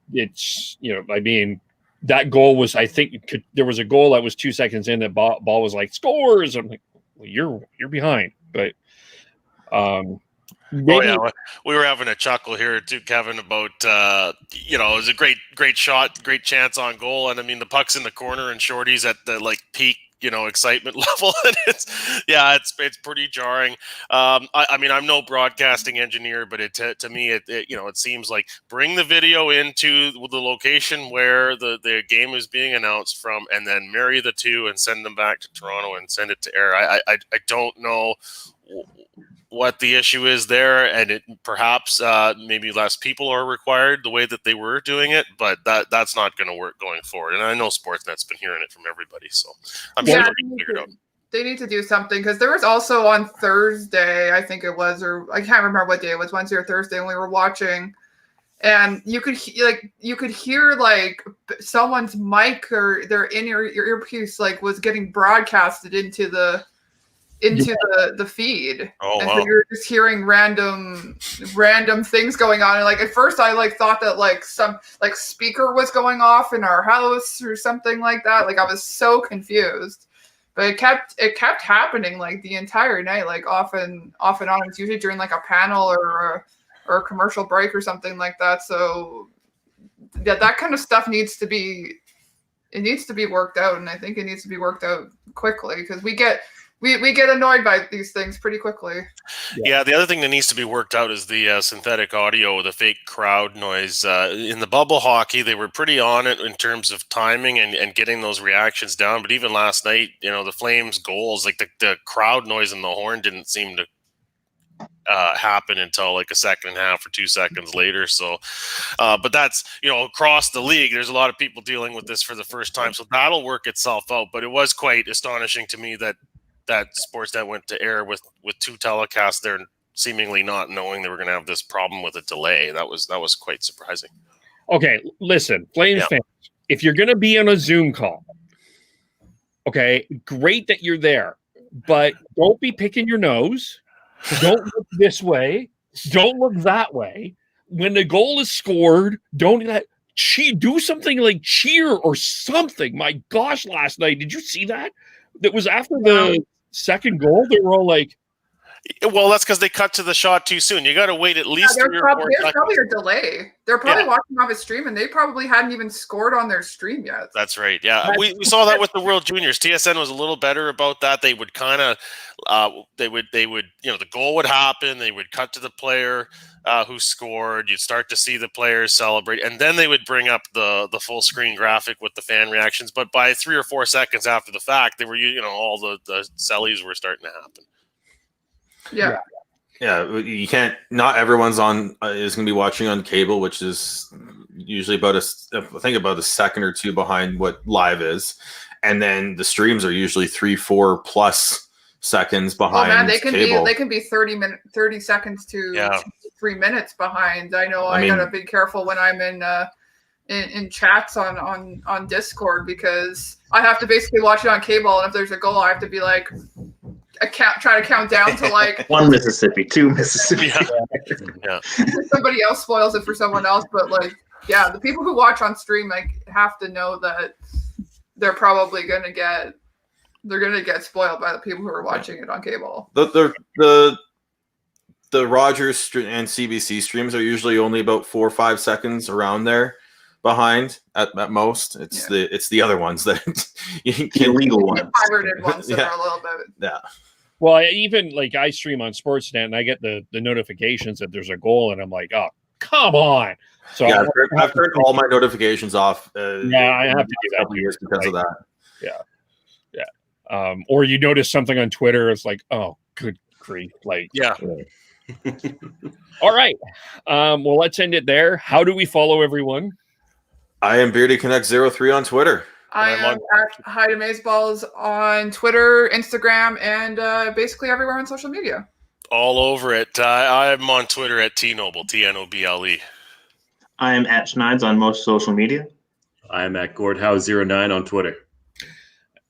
goal was, I think there was a goal that was 2 seconds in that ball was like, scores. I'm like, well, you're behind, but we were having a chuckle here too, Kevin, about it was a great shot, great chance on goal, and I mean the puck's in the corner and Shorty's at the peak excitement level, and it's pretty jarring. I'm no broadcasting engineer, but to me it seems like bring the video into the location where the game is being announced from, and then marry the two and send them back to Toronto and send it to air. I don't know what the issue is there, and it perhaps maybe less people are required the way that they were doing it, but that's not going to work going forward. And I know Sportsnet's been hearing it from everybody, so I'm sure it'll be figured out. They need to do something, because there was also on Thursday, I think it was, or I can't remember what day it was, Wednesday or Thursday, when we were watching, and you could hear like someone's mic or their in-ear earpiece was getting broadcasted into the feed. Oh, and wow. So you're just hearing random things going on, and at first I thought that some speaker was going off in our house or something like that. I was so confused, but it kept happening the entire night, off and on. It's usually during a panel or a commercial break or something like that. So yeah, that kind of stuff needs to be worked out, and I think it needs to be worked out quickly, because we get annoyed by these things pretty quickly. Yeah, the other thing that needs to be worked out is the synthetic audio, the fake crowd noise. In the bubble hockey, they were pretty on it in terms of timing and getting those reactions down. But even last night, the Flames goals, the crowd noise and the horn didn't seem to happen until like a second and a half or 2 seconds later. So, but that's, across the league, there's a lot of people dealing with this for the first time. So that'll work itself out. But it was quite astonishing to me that Sportsnet went to air with 2 telecasts there, seemingly not knowing they were going to have this problem with a delay. That was quite surprising. Okay, listen, Flames fans, if you're going to be on a Zoom call, okay, great that you're there, but don't be picking your nose. Don't look this way. Don't look that way. When the goal is scored, don't do something like cheer or something. My gosh, last night, did you see that? That was after the second goal. They were all like, well, that's because they cut to the shot too soon. You got to wait at least 3 or 4 seconds. There's probably a delay. They're probably watching off a stream, and they probably hadn't even scored on their stream yet. That's right. Yeah, we saw that with the World Juniors. TSN was a little better about that. They would kind of, the goal would happen. They would cut to the player who scored. You'd start to see the players celebrate, and then they would bring up the full screen graphic with the fan reactions. But by 3 or 4 seconds after the fact, they were, all the sellies were starting to happen. Yeah. Yeah, you can't. Not everyone's is going to be watching on cable, which is usually about a second or two behind what live is, and then the streams are usually 3-4 plus seconds behind. Oh man, they can be 30 seconds to 3 minutes behind. I know. I gotta be careful when I'm in chats on Discord, because I have to basically watch it on cable, and if there's a goal, I have to be like. Try to count down to like 1 Mississippi, 2 Mississippi. Yeah. Somebody else spoils it for someone else, but like, yeah, the people who watch on stream have to know that they're probably gonna get spoiled by the people who are watching it on cable. The Rogers and CBC streams are usually only about 4 or 5 seconds around there behind at most. It's the other ones that the illegal ones. Pirated ones that are a little bit. Yeah. Well, I stream on Sportsnet and I get the notifications that there's a goal, and I'm like, oh, come on. So yeah, I've turned all my notifications off. I have to do that years because of that. Yeah. Or you notice something on Twitter, it's like, oh, good grief. Like, yeah. All right. Well, let's end it there. How do we follow everyone? I am BeardyConnect03 on Twitter. I am at Heidi Mazeballs on Twitter, Instagram, and basically everywhere on social media. All over it. I'm on Twitter at TNoble, TNOBLE. I am at Schneids on most social media. I am at Gordhouse09 on Twitter.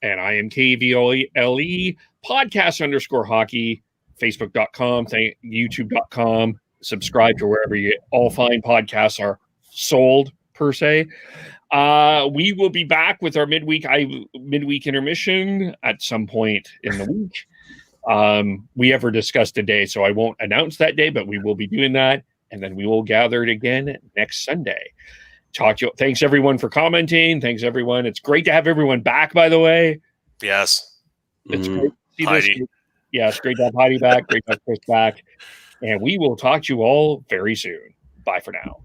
And I am KVLE, podcast_hockey, Facebook.com, YouTube.com. Subscribe to wherever you all fine podcasts are sold, per se. We will be back with our midweek intermission at some point in the week. We ever discussed a day, so I won't announce that day, but we will be doing that, and then we will gather it again next Sunday. Talk to you. Thanks everyone for commenting. Thanks everyone. It's great to have everyone back, by the way. Yes. It's great to see Heidi. this. Yeah, it's great to have Heidi back. Great to have Chris back. And we will talk to you all very soon. Bye for now.